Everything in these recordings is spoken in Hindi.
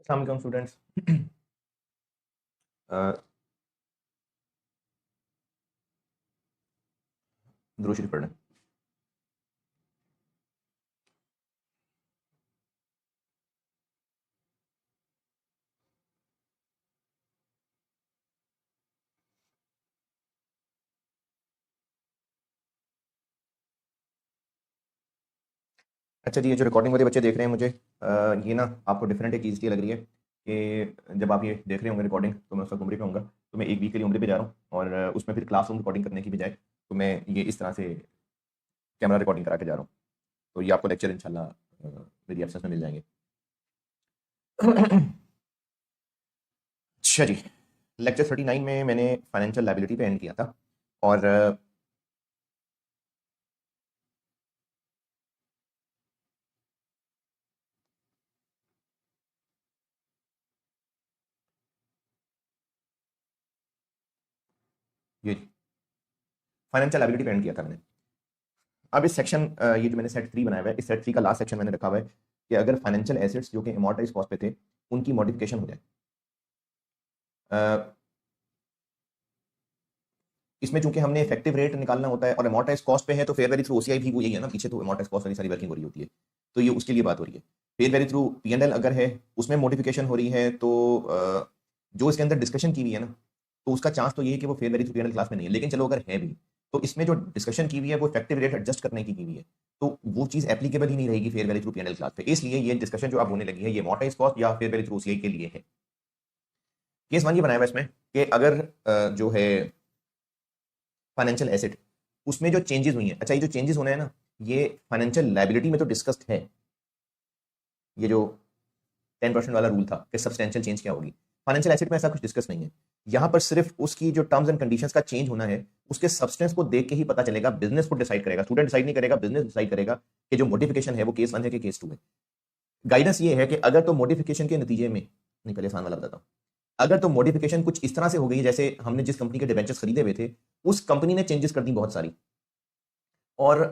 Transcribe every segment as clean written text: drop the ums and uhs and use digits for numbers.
अस्सलाम वालेकुम स्टूडेंट्स। दुरूद शरीफ पढ़ लें। अच्छा जी, ये जो रिकॉर्डिंग वाले बच्चे देख रहे हैं मुझे, ये ना आपको डिफरेंट एक चीज़ इसलिए लग रही है कि जब आप ये देख रहे होंगे रिकॉर्डिंग, तो मैं उस वक्त उम्रे पे होऊंगा, तो मैं एक वीक के लिए उम्रे पे जा रहा हूँ और उसमें फिर क्लासरूम रिकॉर्डिंग करने की बजाय तो मैं ये इस तरह से कैमरा रिकॉर्डिंग करा के जा रहा हूँ। तो ये आपको लेक्चर इंशाल्लाह मेरी एब्सेंस में मिल जाएंगे। अच्छा जी, लेक्चर 39 में मैंने फाइनेंशियल लायबिलिटी पे एंड किया था और ये फाइनेंशियल लायबिलिटी पे एंड किया था मैंने। अब इस सेक्शन ये जो मैंने सेट 3 बनाया हुआ है, इस सेट 3 का लास्ट सेक्शन मैंने रखा हुआ है कि अगर फाइनेंशियल एसेट्स जो कि अमोर्टाइज कॉस्ट पे थे उनकी मॉडिफिकेशन हो जाए। अ, इसमें चूंकि हमने इफेक्टिव रेट निकालना होता है और अमोर्टाइज कॉस्ट पे है, तो फेयर वैल्यू थ्रू ओसीआई भी वो यही है ना, पीछे तो अमोर्टाइज कॉस्ट वाली सारी वर्किंग हो रही होती है, तो ये उसके लिए बात हो रही है। फेयर वैल्यू थ्रू पी&एल अगर है, उसमें मॉडिफिकेशन हो रही है, तो जो इसके अंदर डिस्कशन की हुई है ना, तो उसका चांस तो ये है कि वो fair value through P&L class में नहीं है। लेकिन चलो अगर है भी, तो इसमें जो डिस्कशन की हुई है वो इफेक्टिव रेट एडजस्ट करने की हुई है, तो वो चीज एप्लीकेबल ही नहीं रहेगी fair value through P&L class पे। इसलिए ये डिस्कशन जो अब होने लगी है ये अमोर्टाइज कॉस्ट या फेयर वैल्यू थ्रू ओसीआई के लिए है। केस वन ये बनाया हुआ है इसमें कि अगर जो है फाइनेंशियल एसेट, उसमें जो चेंजेस हुई हैं, अच्छा ये जो चेंजेस होने हैं ना, ये फाइनेंशियल लायबिलिटी में तो डिस्कस्ड है। ये जो 10% वाला रूल था कि सब्सटेंशियल चेंज क्या होगी, फाइनेंशियल एसेट में ऐसा कुछ डिस्कस नहीं है। यहां पर सिर्फ उसकी जो टर्म्स एंड कंडीशंस का चेंज होना है, उसके सब्सटेंस को देख के ही पता चलेगा। बिजनेस को डिसाइड करेगा, स्टूडेंट डिसाइड नहीं करेगा, बिजनेस डिसाइड करेगा कि जो मॉडिफिकेशन है वो केस 1 है कि केस 2 है। गाइडेंस ये है कि अगर तो मॉडिफिकेशन के नतीजे में, नहीं पहले आसान वाला बताता हूं, अगर तो मॉडिफिकेशन कुछ इस तरह से हो गई जैसे हमने जिस कंपनी के डिबेंचर्स खरीदे हुए थे, उस कंपनी ने चेंजेस कर दी बहुत सारी, और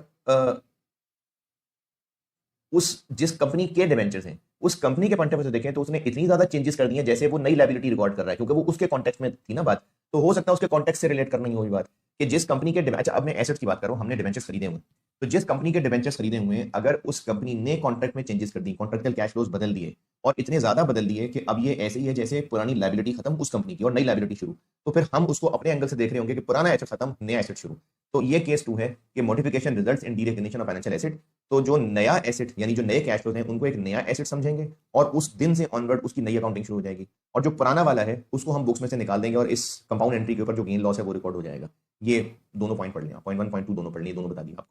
उस जिस कंपनी के डिवेंचर्स हैं उस कंपनी के पॉइंट ऑफ व्यू से देखें तो उसने इतनी ज्यादा चेंजेस कर दी हैं जैसे वो नई लायबिलिटी रिकॉर्ड कर रहा है, क्योंकि वो उसके कॉन्टेक्स्ट में थी ना बात। तो हो सकता है उसके कॉन्टेक्स्ट से रिलेट करना ही हो बात कि जिस कंपनी के अच्छा, अब मैं एसेट्स की बात कर रहा हूं, हमने डिवेंचर्स खरीदे हुए, तो जिस कंपनी के डिवेंचर्स खरीदे हुए हैं, अगर उस कंपनी ने कॉन्ट्रैक्ट में चेंजेस कर दी, कॉन्ट्रैक्चुअल कैश फ्लोज बदल दिए और इतने ज्यादा बदल दिए कि अब ये ऐसे ही है जैसे पुरानी लायबिलिटी खत्म उस कंपनी की और नई लायबिलिटी शुरू, तो फिर हम उसको अपने एंगल से देख रहे होंगे कि पुराना एसेट खत्म, नया एसेट शुरू। तो ये केस 2 है कि modification results in D-recognition of financial asset. तो जो नया एसेट यानी जो नए कैश फ्लोज हैं उनको एक नया एसेट समझेंगे और उस दिन से ऑनवर्ड उसकी नई अकाउंटिंग शुरू हो जाएगी, और जो पुराना वाला है उसको हम बुक्स में से निकाल देंगे और इस कंपाउंड एंट्री के ऊपर जो गेन लॉस है वो रिकॉर्ड हो जाएगा। ये दोनों पॉइंट पढ़ लिया, पॉइंट 1 पॉइंट 2 दोनों पढ़ लिए, दोनों बता दिया आपको।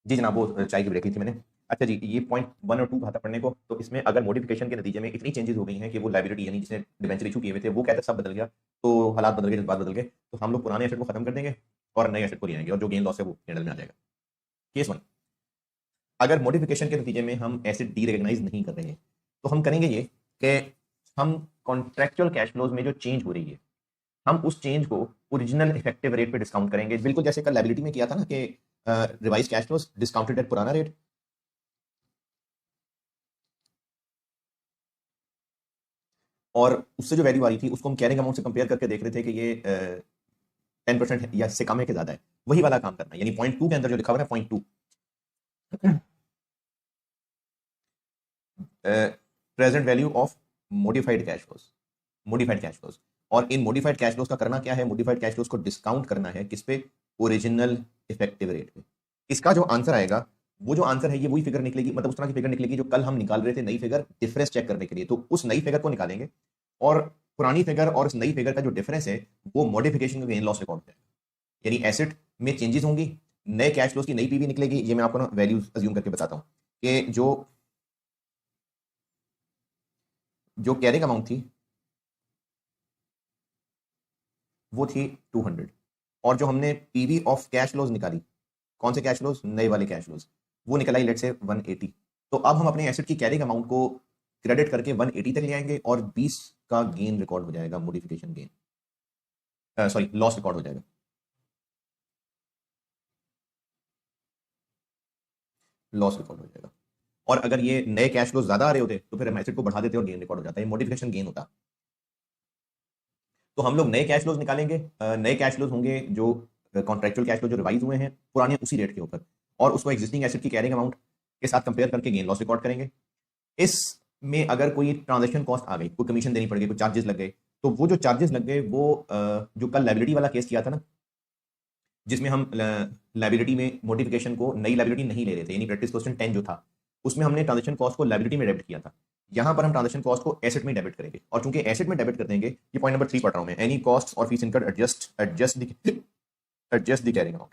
जी जनाब, वो चाय की ब्रेक ली थी मैंने। अच्छा जी, ये पॉइंट 1 और 2 कहा था पढ़ने को, तो इसमें अगर मॉडिफिकेशन के नतीजे में इतनी चेंजेस हो गई हैं कि वो लायबिलिटी यानी जिसने डिबेंचर इशू किए हुए थे वो कहते सब बदल गया, तो हालात बदल गए, जज्बात बदल गए, तो हम लोग पुराने एसेट को खत्म कर देंगे और नए एसेट को ले आएंगे और जो गेन लॉस है वो P&L में आ जाएगा। केस वन, अगर मॉडिफिकेशन के नतीजे में हम एसेट डी रिकग्नाइज नहीं कर रहे हैं तो हम करेंगे ये कि हम कॉन्ट्रेक्चुअल कैश फ्लोज में जो चेंज हो रही है हम उस चेंज को ओरिजिनल इफेक्टिव रेट पे डिस्काउंट करेंगे, बिल्कुल जैसे कल लायबिलिटी में किया था ना कि revise cash flows discounted eight पुराना रेट, और उससे जो वैल्यू आ रही थी उसको हम कैरिंग अमाउंट से कंपेयर करके देख रहे थे कि ये 10% या इससे कम है कि ज्यादा है। वही वाला काम करना है, यानी पॉइंट टू के अंदर जो लिखा हुआ है point two, present value of modified cash flows, modified cash flows. और इन मॉडिफाइड कैश फ्लोज का करना क्या है, मॉडिफाइड कैश फ्लोज को डिस्काउंट करना है किस पे, ओरिजिनल इफेक्टिव रेट पे। इसका जो आंसर आएगा वो जो आंसर है ये वही फिगर निकलेगी, मतलब उस तरह की फिगर निकलेगी जो कल हम निकाल रहे थे नई फिगर डिफरेंस चेक करने के लिए। तो उस नई फिगर को निकालेंगे और पुरानी फिगर और इस नई फिगर का जो डिफरेंस है वो मॉडिफिकेशन का गेन लॉस रिकॉर्ड है, यानी एसेट में चेंजेस होंगी, नए कैश फ्लोज की नई पीवी निकलेगी। ये मैं आपको ना वैल्यू अज्यूम करके बताता हूं कि जो कैरिंग अमाउंट थी वो थी 200, और जो हमने पीवी ऑफ कैश फ्लोज निकाली, कौन से कैश फ्लोज, नए वाले कैश फ्लोज, वो निकल आई लेट से 180। तो अब हम अपने एसेट की कैरिंग अमाउंट को क्रेडिट करके 180 तक ले आएंगे और 20 का गेन रिकॉर्ड हो जाएगा, modification gain, sorry loss record हो जाएगा, लॉस रिकॉर्ड हो जाएगा। और अगर ये नए कैश फ्लो ज्यादा आ रहे होते तो फिर हम एसेट को बढ़ा देते और गेन रिकॉर्ड हो जाता है, मॉडिफिकेशन गेन होता। तो हम लोग नए कैश फ्लोज निकालेंगे, नए कैश फ्लोज होंगे जो कॉन्ट्रेक्चुअल कैश फ्लो जो रिवाइज हुए हैं पुराने उसी रेट के ऊपर, और उसको एग्जिस्टिंग एसेट की कैरिंग अमाउंट के साथ कंपेयर करके गेन लॉस रिकॉर्ड करेंगे। इसमें अगर कोई ट्रांजेक्शन कॉस्ट आ गई, कोई कमीशन देनी पड़ गई, कोई चार्जेस लग गए, तो वो जो चार्जेस लग गए वो जो कल लाइबिलिटी वाला केस किया था ना, जिसमें हम लाइबिलिटी में मॉडिफिकेशन को नई लाइबिलिटी नहीं ले रहे थे, यानी प्रैक्टिस क्वेश्चन 10 जो था उसमें हमने ट्रांजेक्शन कॉस्ट को लाइबिलिटी में डेबिट किया था। यहां पर हम ट्रांजेक्शन कॉस्ट को एसेट में डेबिट करेंगे, और चूंकि एसेट में डेबिट कर देंगे, ये पॉइंट नंबर 3 पढ़ रहा हूं मैं, एनी कॉस्ट और fees incurred adjust the carrying amount,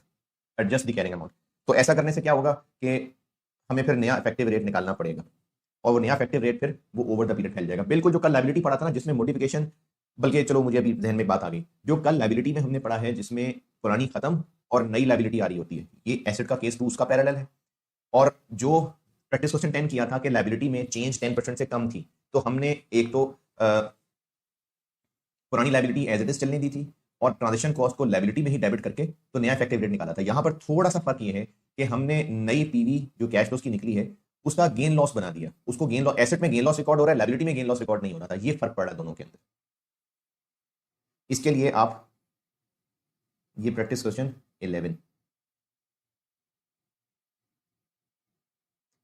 adjust the carrying amount. तो ऐसा करने से क्या होगा कि हमें फिर नया इफेक्टिव रेट निकालना पड़ेगा, और वो नया इफेक्टिव रेट फिर वो ओवर द पीरियड फैल जाएगा, बिल्कुल जो कल लाइबिलिटी पढ़ा था ना जिसमें मॉडिफिकेशन, बल्कि चलो मुझे अभी जहन में बात आ गई, जो कल लाइबिलिटी में हमने पढ़ा है जिसमें पुरानी खत्म और नई लाइबिलिटी आ रही होती है, ये एसेट का केस टू उसका पैरेलल है। और जो प्रैक्टिस क्वेश्चन 10 किया था कि लाइबिलिटी में चेंज 10% से कम थी, तो हमने एक तो पुरानी लाइबिलिटी एज इट इज चलने दी थी और ट्रांजेक्शन कॉस्ट को लाइबिलिटी में ही डेबिट करके तो नया इफेक्टिव रेट निकाला था। यहां पर थोड़ा सा फर्क ये है कि हमने नई पीवी जो कैश फ्लोज की निकली है उसका गेन लॉस बना दिया, उसको गेन लॉस, एसेट में गेन लॉस रिकॉर्ड हो रहा है, लाइबिलिटी में गेन लॉस रिकॉर्ड नहीं हो रहा था, ये फर्क पड़ रहा है दोनों के अंदर। इसके लिए आप ये प्रैक्टिस क्वेश्चन 11,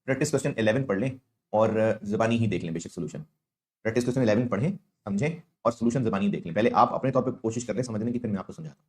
प्रैक्टिस क्वेश्चन 11 पढ़ लें और जबानी ही देख लें बेसिक सोल्यूशन। प्रैक्टिस क्वेश्चन 11 पढ़ें, समझें और सोल्यूशन जबानी देख लें। पहले आप अपने तौर पे कोशिश कर रहे हैं समझने की, फिर मैं आपको समझाता हूं।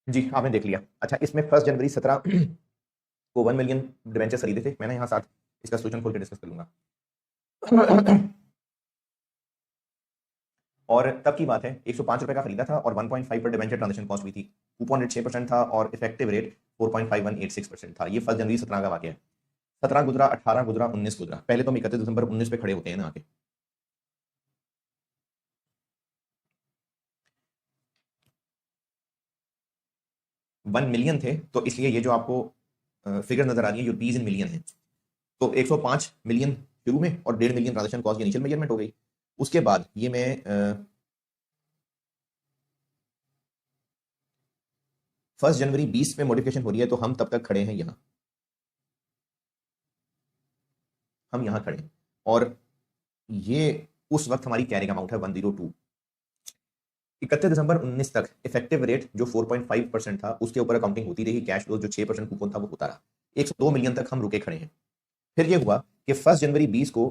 जी आपने देख लिया। अच्छा इसमें 1 जनवरी 17 को 1 मिलियन डिवेंचर खरीदे थे मैंने, यहाँ साथ इसका सोल्यूशन खोल के डिस्कस कर लूंगा। और तब की बात है 105 रुपए का खरीदा था और 1.5 पर डिवेंचर ट्रांजेक्शन कॉस्ट हुई थी। कूपन रेट 6% था और इफेक्टिव रेट 4.5186% था। ये 1 जनवरी 17 का वाकया है। 17 गुजरा, 18 गुजरा, 19 गुजरा। पहले तो हम 31 दिसंबर 19 पे खड़े होते हैं ना आके। वन मिलियन थे तो इसलिए ये जो आपको फिगर नजर आ रही है ये रुपीज इन मिलियन है। तो 105 मिलियन शुरू में और 1.5 मिलियन ट्रांजेक्शन कॉस्ट की इनिशियल मेजरमेंट हो गई। उसके बाद ये मैं 1 जनवरी 20 में मॉडिफिकेशन हो रही है तो हम तब तक खड़े हैं यहाँ, हम यहाँ खड़े हैं। और ये उस वक्त हमारी कैरिंग अमाउंट है 102। 31 दिसंबर 19 तक इफेक्टिव रेट जो 4.5% था उसके ऊपर अकाउंटिंग होती रही। कैश फ्लो जो 6% कूपन था वो होता रहा। 102 मिलियन तक हम रुके खड़े हैं। फिर ये हुआ कि 1 जनवरी 20 को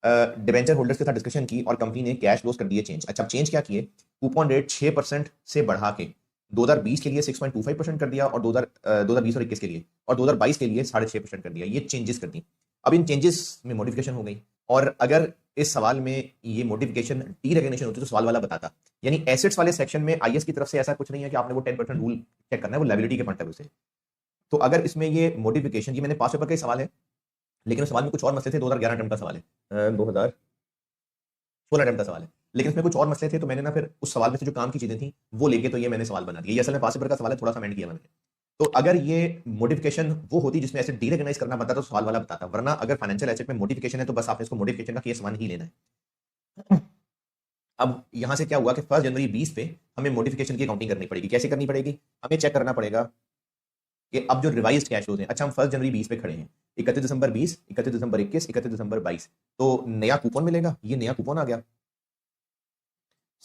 डिवेंचर होल्डर्स के साथ डिस्कशन की और कंपनी ने कैश फ्लोज कर दिए चेंज। अच्छा चेंज क्या किए? कूपन रेट 6% से बढ़ा के 2020 के लिए 6.25% कर दिया और 2020 और 21 के लिए, और 2022 के लिए 6.5% कर दिया। ये चेंजेस कर दी। अब इन चेंजेस में मॉडिफिकेशन हो गई। और अगर इस सवाल में ये मॉडिफिकेशन डी रेकग्निशन होती तो सवाल वाला बताता। यानी एसेट्स वाले सेक्शन में आईएएस की तरफ से ऐसा कुछ नहीं है कि आपने वो 10% रूल चेक करना है, वो लायबिलिटी के पॉइंट ऑफ व्यू से। तो अगर इसमें ये मॉडिफिकेशन, ये मैंने पास पेपर का ही सवाल है लेकिन उस सवाल में कुछ और मसले थे। 2011 अटेम्प्ट का सवाल है, 2016 अटेम्प्ट का सवाल है, लेकिन इसमें कुछ और मसले थे तो मैंने ना फिर उस सवाल में से जो काम की चीजें थी वो लेके तो ये मैंने सवाल बना दिया। ये असल में पास पेपर का सवाल है, थोड़ा सा अमेंड किया मैंने। तो अगर ये मॉडिफिकेशन वो होती जिसमें एसेट डीरेकग्नाइज करना बनता तो सवाल वाला बताता, वरना अगर फाइनेंशियल एसेट में मॉडिफिकेशन है तो बस आपने इसको मॉडिफिकेशन का केस मान ही लेना है। अब यहां से क्या हुआ कि 1 जनवरी 20 पे हमें मॉडिफिकेशन की अकाउंटिंग करनी पड़ेगी। कैसे करनी पड़ेगी? हमें चेक करना पड़ेगा कि अब जो रिवाइज्ड कैश फ्लोज हैं, अच्छा हम 1 जनवरी 20 पे खड़े हैं, 31 दिसंबर 20, 31 दिसंबर 21, 31 दिसंबर 22, तो नया कूपन मिलेगा। ये नया कूपन आ गया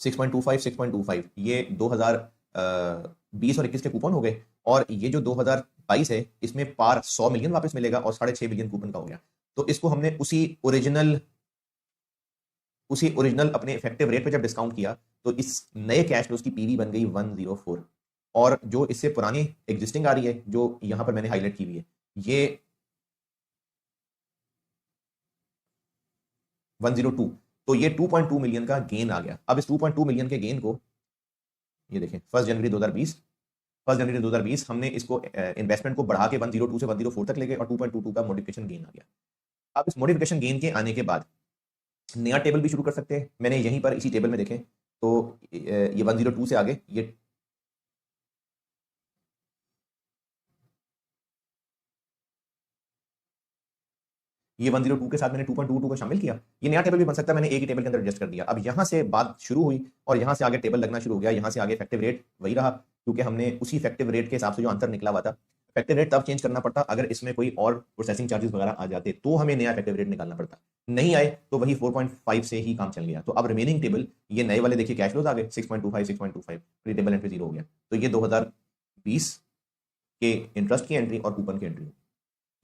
6.25 6.25, ये 2020 और 21 के कूपन हो गए। और ये जो 2022 है इसमें पार 100 मिलियन वापस मिलेगा और 6.5 मिलियन कूपन का हो गया। तो इसको हमने उसी ओरिजिनल अपने इफेक्टिव रेट पे जब डिस्काउंट किया तो इस नए कैश फ्लोज की पीवी बन गई 104। और जो इससे पुरानी एग्जिस्टिंग आ रही है जो यहां पर मैंने हाईलाइट की हुई है ये 102। तो ये 2.2 मिलियन का गेन आ गया। अब इस 2.2 मिलियन के गेन को ये देखें 1 जनवरी 2020 हमने इसको इन्वेस्टमेंट को बढ़ा के 102 से 104 तक ले गए और 2.22 का मॉडिफिकेशन गेन आ गया। अब इस मॉडिफिकेशन गेन के आने के बाद नया टेबल भी शुरू कर सकते हैं। मैंने यहीं पर इसी टेबल में देखें तो ये 102 से आगे ये 102 के साथ मैंने 2.22 को शामिल किया। ये नया टेबल भी बन सकता है, मैंने एक ही टेबल के अंदर एडजस्ट कर दिया। अब यहां से बात शुरू हुई और यहां से आगे टेबल लगना शुरू हो गया। यहां से आगे इफेक्टिव रेट वही रहा क्योंकि हमने उसी इफेक्टिव रेट के हिसाब से जो अंतर निकला हुआ था। इफेक्टिव रेट तब चेंज करना पड़ता अगर इसमें कोई और प्रोसेसिंग चार्जेस वगैरह आ जाते तो हमें नया इफेक्टिव रेट निकालना पड़ता। नहीं आए तो वही 4.5 से ही काम चल गया। तो अब रिमेनिंग टेबल ये नए वाले देखिए कैश फ्लोज आ गए 6.25 6.25, फिर टेबल एंट्री 0 हो गया। तो ये 2020 के इंटरेस्ट की एंट्री और कूपन की एंट्री।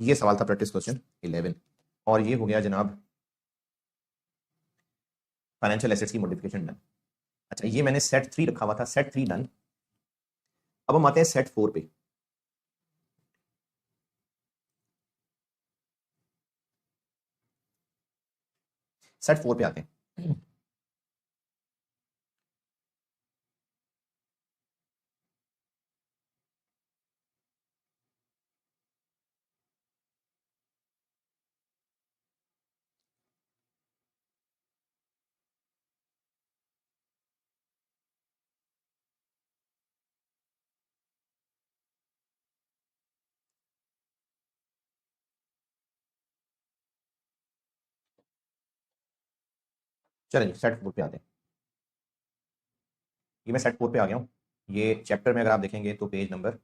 ये सवाल था प्रैक्टिस क्वेश्चन 11। और ये हो गया जनाब फाइनेंशियल एसेट्स की मॉडिफिकेशन डन। अच्छा ये मैंने सेट 3 रखा हुआ था, सेट 3 डन। अब हम आते हैं सेट 4 पे। सेट 4 पे आते हैं। चलिए सेट 4 पे आते हैं। ये मैं सेट 4 पे आ गया हूँ। ये चैप्टर में अगर आप देखेंगे तो पेज नंबर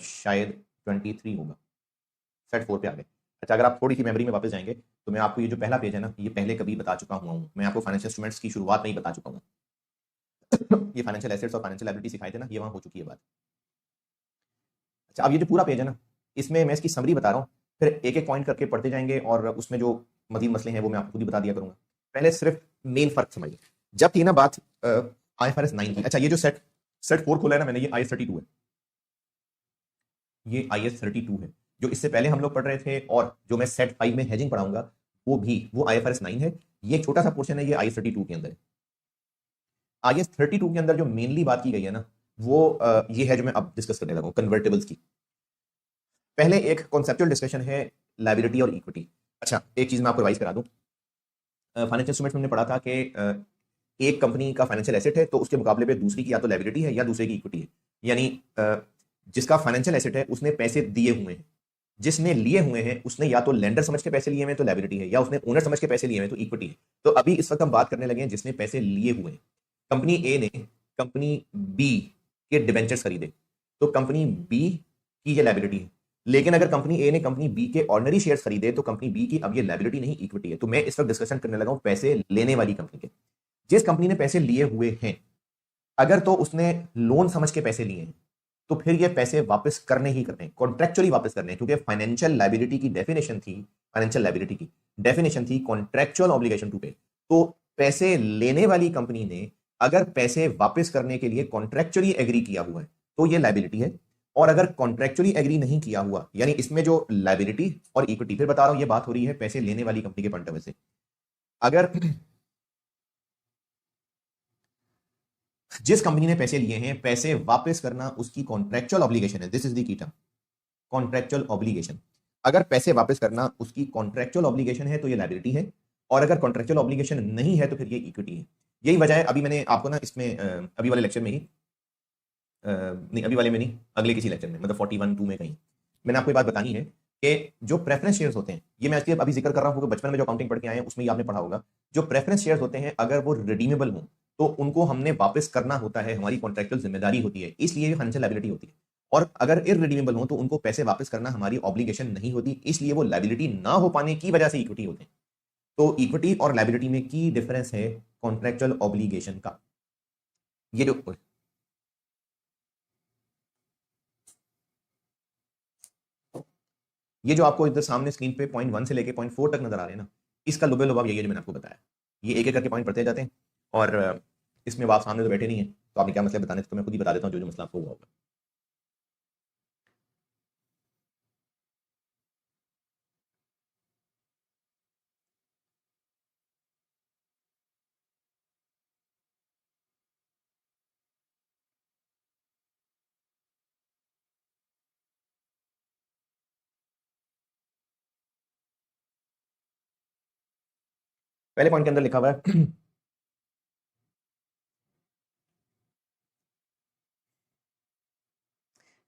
शायद 23 होगा। सेट 4 पे आ गए। अच्छा अगर आप थोड़ी सी मेमोरी में वापस जाएंगे तो मैं आपको ये जो पहला पेज है ना ये पहले कभी बता चुका हुआ हूँ। मैं आपको फाइनेंशियल इंस्ट्रूमेंट्स की शुरुआत में ही बता चुका हूँ। ये फाइनेंशियल एसेट्स और फाइनेंशियल लायबिलिटी सिखाए थे ना, ये वहां हो चुकी है बात। अच्छा अब ये जो पूरा पेज है ना इसमें मैं इसकी समरी बता रहा हूँ, फिर एक एक पॉइंट करके पढ़ते जाएंगे और उसमें जो मजीद मसले हैं वो मैं आपको खुद ही बता दिया करूंगा। पहले सिर्फ मेन फर्क समझिए। जब थी ना बात IFRS 9 की। अच्छा ये जो सेट 4 खोला है ना मैंने, ये IS 32 है। ये IS 32 है। जो इससे पहले हम लोग पढ़ रहे थे और जो मैं सेट 5 में हेजिंग पढ़ाऊंगा वो IFRS 9 है। ये छोटा सा पोर्शन है, ये IS 32 के अंदर है। IS 32 के अंदर जो मेनली बात की गई है ना, वो ये है जो मैं अब डिस्कस करने लगा हूं, कन्वर्टेबल्स की। पहले एक कॉन्सेप्चुअल डिस्कशन है लायबिलिटी और इक्विटी। अच्छा, एक चीज मैं आपको रिवाइज करा दूं। फाइनेंशियल इंस्ट्रूमेंट्स में हमने पढ़ा था कि एक कंपनी का फाइनेंशियल एसेट है तो उसके मुकाबले पे दूसरी की या तो लायबिलिटी है या दूसरे की इक्विटी है। यानी जिसका फाइनेंशियल एसेट है उसने पैसे दिए हुए हैं, जिसने लिए हुए हैं उसने या तो लेंडर समझ के पैसे लिए हुए हैं तो लायबिलिटी है, या उसने ओनर समझ के पैसे लिए हुए हैं तो इक्विटी है। तो अभी इस वक्त हम बात करने लगे हैं जिसने पैसे लिए हुए हैं। कंपनी ए ने कंपनी बी के डिबेंचर्स खरीदे, तो कंपनी बी की ये लायबिलिटी है। लेकिन अगर कंपनी ए ने कंपनी बी के ऑर्डिनरी शेयर्स खरीदे तो कंपनी बी की अब ये लायबिलिटी नहीं इक्विटी है। तो मैं इस वक्त डिस्कशन करने लगा हूं पैसे लेने वाली कंपनी के। जिस कंपनी ने पैसे लिए हुए हैं, अगर तो उसने लोन समझ के पैसे लिए हैं तो फिर ये पैसे वापस करने ही करने, कॉन्ट्रेक्चुअली वापस करने, क्योंकि फाइनेंशियल लायबिलिटी की डेफिनेशन थी, फाइनेंशियल लायबिलिटी की डेफिनेशन थी कॉन्ट्रेक्चुअल ऑब्लिगेशन टू पे। तो पैसे लेने वाली कंपनी ने अगर पैसे वापस करने के लिए कॉन्ट्रेक्चुअली एग्री किया हुआ है तो ये लायबिलिटी है। और अगर कॉन्ट्रेक्चुअली एग्री नहीं किया हुआ, यानी इसमें जो लायबिलिटी और इक्विटी, फिर बता रहा हूं ये बात हो रही है पैसे लेने वाली कंपनी के पॉइंट ऑफ व्यू से। अगर जिस कंपनी ने पैसे लिए हैं, पैसे वापस करना उसकी कॉन्ट्रेक्चुअल ऑब्लिगेशन है। This is the key term, contractual obligation. अगर पैसे वापस करना उसकी कॉन्ट्रेक्चुअल ऑब्लिगेशन है तो ये लायबिलिटी है, और अगर कॉन्ट्रेक्चुअल ऑब्लिगेशन नहीं है तो फिर ये इक्विटी है। यही वजह है, अभी मैंने आपको ना इसमें अभी वाले लेक्चर में ही नहीं, अभी वाले में नहीं, अगले किसी लेक्चर में, मतलब 41-2 में कहीं मैंने आपको ये बात बतानी है कि जो प्रेफरेंस शेयर्स होते हैं, ये मैं इसलिए अभी जिक्र कर रहा हूं क्योंकि बचपन में जो अकाउंटिंग पढ़ के आए हैं उसमें ही आपने पढ़ा होगा। जो प्रेफरेंस शेयर्स होते हैं अगर वो रिडीमेबल हो तो उनको हमने वापस करना होता है, हमारी कॉन्ट्रेक्चुअल जिम्मेदारी होती है, इसलिए फाइनेंशियल लायबिलिटी होती है। और अगर इररिडीमेबल हो तो उनको पैसे वापस करना हमारी ऑब्लिगेशन नहीं होती, इसलिए वो लायबिलिटी ना हो पाने की वजह से इक्विटी होते हैं। तो इक्विटी और लायबिलिटी में की डिफरेंस है कॉन्ट्रेक्चुअल ऑब्लिगेशन का। ये जो ये जो आपको इधर सामने स्क्रीन पे पॉइंट 1 से लेके पॉइंट 4 तक नजर आ रहे हैं ना, इसका लुबे लुबाब यही है जो मैंने आपको बताया। ये एक एक करके पॉइंट पढ़ते जाते हैं, और इसमें आप सामने तो बैठे नहीं है तो आपने क्या मतलब बताने थे, तो मैं खुद ही बता देता हूँ जो जो मसला आपको हुआ होगा। पहले पॉइंट के अंदर लिखा हुआ है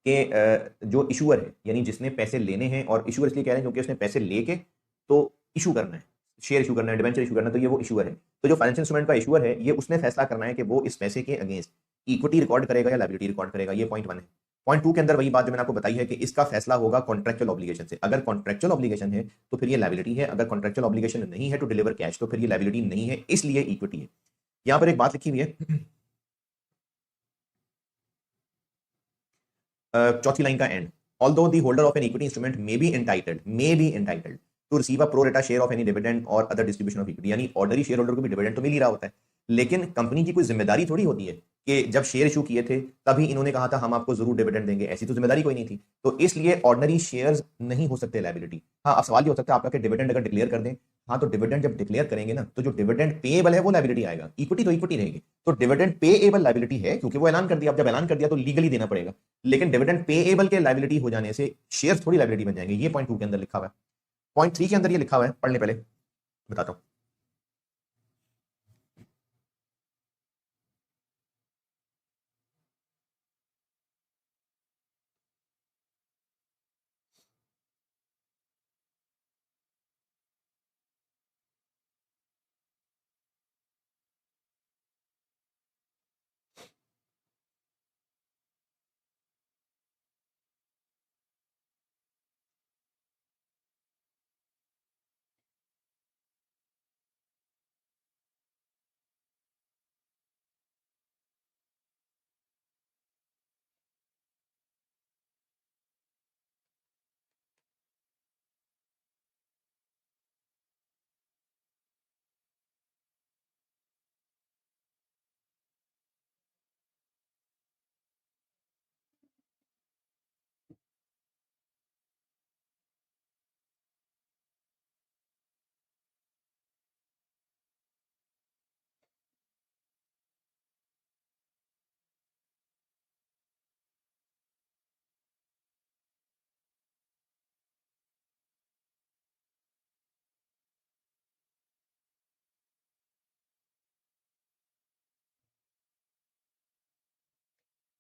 कि जो इशूअर है, यानी जिसने पैसे लेने हैं, और इशूअर इसलिए कह रहे हैं क्योंकि उसने पैसे लेके तो इशू करना है, शेयर इशू करना है, डिबेंचर इशू करना है, तो ये वो इशूअर है। तो जो फाइनेंशियल इंस्ट्रूमेंट का इशूअर है, ये उसने फैसला करना है कि वो इस पैसे के अगेंस्ट इक्विटी रिकॉर्ड करेगा या लायबिलिटी रिकॉर्ड करेगा। ये पॉइंट 1 है। पॉइंट 2 के अंदर वही बात जो मैंने आपको बताई है कि इसका फैसला होगा कॉन्ट्रेक्चुअल ऑब्लिगेशन से। अगर कॉन्ट्रेक्चुअल ऑब्लिगेशन है तो फिर ये लायबिलिटी है, अगर कॉन्ट्रेक्चुअल ऑब्लिगेशन नहीं है टू डिलीवर कैश तो फिर ये लायबिलिटी नहीं है, इसलिए इक्विटी है। यहां पर एक बात लिखी हुई है चौथी लाइन का and, although the holder of an equity instrument may be entitled to receive a pro rata share of any dividend or other distribution of equity। यानी ऑर्डनरी शेयर होल्डर को भी डिविडेंड तो मिल ही रहा होता है, लेकिन कंपनी की कोई जिम्मेदारी थोड़ी होती है कि जब शेयर इशू किए थे तभी इन्होंने कहा था हम आपको जरूर डिविडेंड देंगे, ऐसी तो जिम्मेदारी कोई नहीं थी। तो इसलिए ऑर्डनरी शेयर्स नहीं हो सकते लायबिलिटी। हाँ, अब सवाल ये हो सकता है आपका कि डिविडेंड अगर डिक्लेयर कर दें, हाँ तो डिविडेंड जब डिक्लेयर करेंगे ना तो जो डिविडेंड पेएबल है वो लायबिलिटी आएगा, इक्विटी तो इक्विटी रहेगी। तो डिविडेंड पेएबल लायबिलिटी है क्योंकि वो ऐलान कर दिया, अब जब ऐलान कर दिया तो लीगली देना पड़ेगा। लेकिन डिविडेंड पेएबल के लायबिलिटी हो जाने से शेयर्स थोड़ी लायबिलिटी बन जाएंगे। ये पॉइंट 2 के अंदर लिखा हुआ है। पॉइंट 3 के अंदर ये लिखा हुआ है, पढ़ने पहले बताता हूं।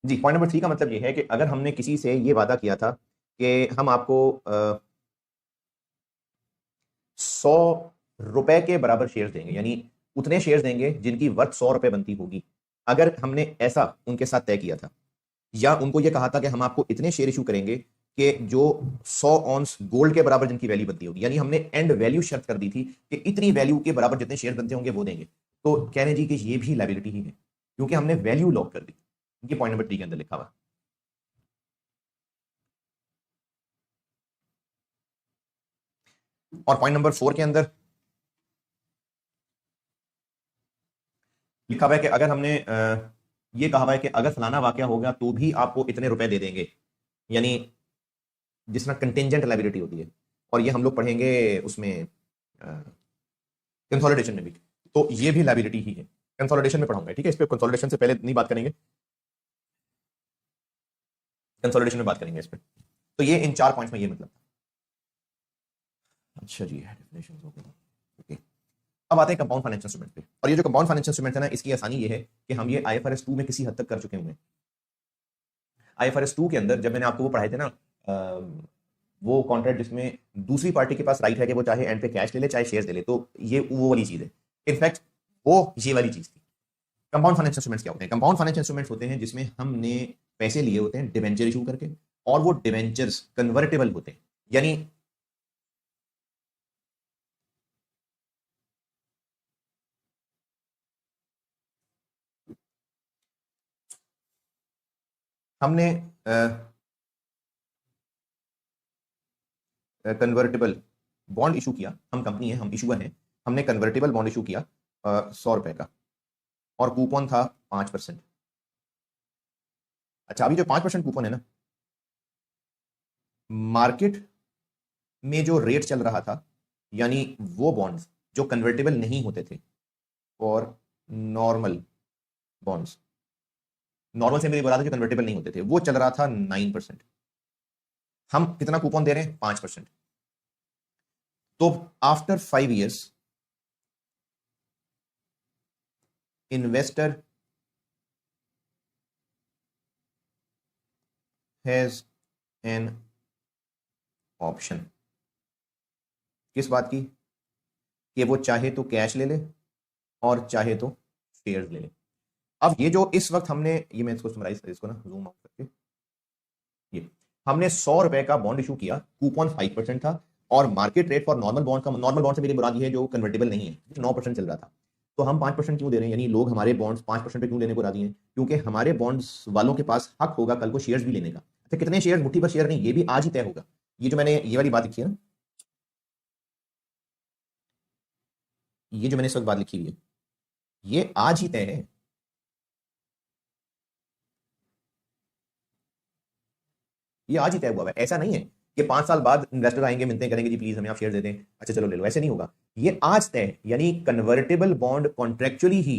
जी, पॉइंट नंबर 3 का मतलब ये है कि अगर हमने किसी से ये वादा किया था कि हम आपको 100 रुपए के बराबर शेयर्स देंगे, यानी उतने शेयर्स देंगे जिनकी वर्थ 100 रुपए बनती होगी। अगर हमने ऐसा उनके साथ तय किया था या उनको ये कहा था कि हम आपको इतने शेयर इशू करेंगे कि जो 100 ऑन्स गोल्ड के बराबर जिनकी वैल्यू बनती होगी, यानी हमने एंड वैल्यू शर्त कर दी थी कि इतनी वैल्यू के बराबर जितने शेयर बनते होंगे वो देंगे, तो कह रहे हैं जी कि ये भी लायबिलिटी ही है क्योंकि हमने वैल्यू लॉक कर दी। ये पॉइंट नंबर 3 के अंदर लिखा हुआ। और पॉइंट नंबर 4 के अंदर लिखा हुआ है कि अगर हमने ये कहा हुआ है कि अगर फलाना वाकया हो गया तो भी आपको इतने रुपए दे देंगे, यानी जिसमें कंटेंजेंट लायबिलिटी होती है, और ये हम लोग पढ़ेंगे उसमें कंसोलिडेशन में भी, तो ये भी लायबिलिटी ही है। कंसोलिडेशन में पढ़ाऊंगा, ठीक है, इस पे कंसोलिडेशन से पहले नहीं बात करेंगे, कंसोलिडेशन में बात करेंगे इस पे। तो ये इन 4 पॉइंट्स में ये मतलब। अच्छा जी, डेफिनेशन हो गया। ओके, अब आते हैं कंपाउंड फाइनेंशियल इंस्ट्रूमेंट पे। और ये जो कंपाउंड फाइनेंशियल इंस्ट्रूमेंट है ना, इसकी आसानी ये है कि हम ये IFRS 2 में किसी हद तक कर चुके हुए हैं। IFRS 2 के अंदर जब मैंने आपको वो पढ़ाए थे ना, वो कॉन्ट्रैक्ट जिसमें दूसरी पार्टी के पास राइट है कि वो चाहे एंड पे कैश ले ले चाहे शेयर्स ले ले, तो ये वो वाली चीज है। इनफैक्ट वो ये वाली चीज थी। कंपाउंड फाइनेंशियल इंस्ट्रूमेंट्स क्या होते हैं? कंपाउंड फाइनेंशियल इंस्ट्रूमेंट्स होते हैं जिसमें हमने पैसे लिए होते हैं डिवेंचर इशू करके, और वो डिवेंचर्स कन्वर्टेबल होते हैं, यानी हमने कन्वर्टेबल बॉन्ड इशू किया। हम कंपनी है, हम इशूअर हैं, हमने कन्वर्टेबल बॉन्ड इशू किया 100 रुपए का, और कूपन था 5%। अच्छा, अभी जो 5% कूपन है ना, मार्केट में जो रेट चल रहा था, यानी वो बॉन्ड्स जो कन्वर्टेबल नहीं होते थे और नॉर्मल बॉन्ड्स, नॉर्मल से मेरी बोला था जो कन्वर्टेबल नहीं होते थे, वो चल रहा था 9%। हम कितना कूपन दे रहे हैं? 5%। तो after 5 years investor has an option. किस बात की? कि वो चाहे तो कैश ले ले और चाहे तो शेयर्स ले ले। अब ये जो इस वक्त हमने, ये मैं इसको समराइज इसको ना जूम आउट करके, ये हमने 100 रुपए का बॉन्ड इशू किया, कूपन 5% था, और market rate for normal bond का, नॉर्मल बॉन्ड से मेरी मुराद ये है जो कन्वर्टेबल नहीं है, 9% चल रहा था। तो हम 5% क्यों दे रहे हैं, यानी लोग हमारे बॉन्ड्स 5% पे क्यों लेने को राजी हैं? क्योंकि हमारे बॉन्ड्स वालों के पास हक होगा कल को शेयर्स भी लेने का। अच्छा, कितने शेयर? मुट्ठी भर शेयर नहीं, ये भी आज ही तय होगा। ये जो मैंने ये वाली बात लिखी है ना, ये जो मैंने इस वक्त बात लिखी हुई है, ये आज ही तय है। ये आज ही तय हुआ है, ऐसा नहीं है कि 5 साल बाद इन्वेस्टर आएंगे, मिलते करेंगे, जी प्लीज हमें आप शेयर दे दें, अच्छा चलो ले लो, ऐसे नहीं होगा। ये आज तय है, यानी कन्वर्टेबल बॉन्ड कॉन्ट्रेक्चुअली ही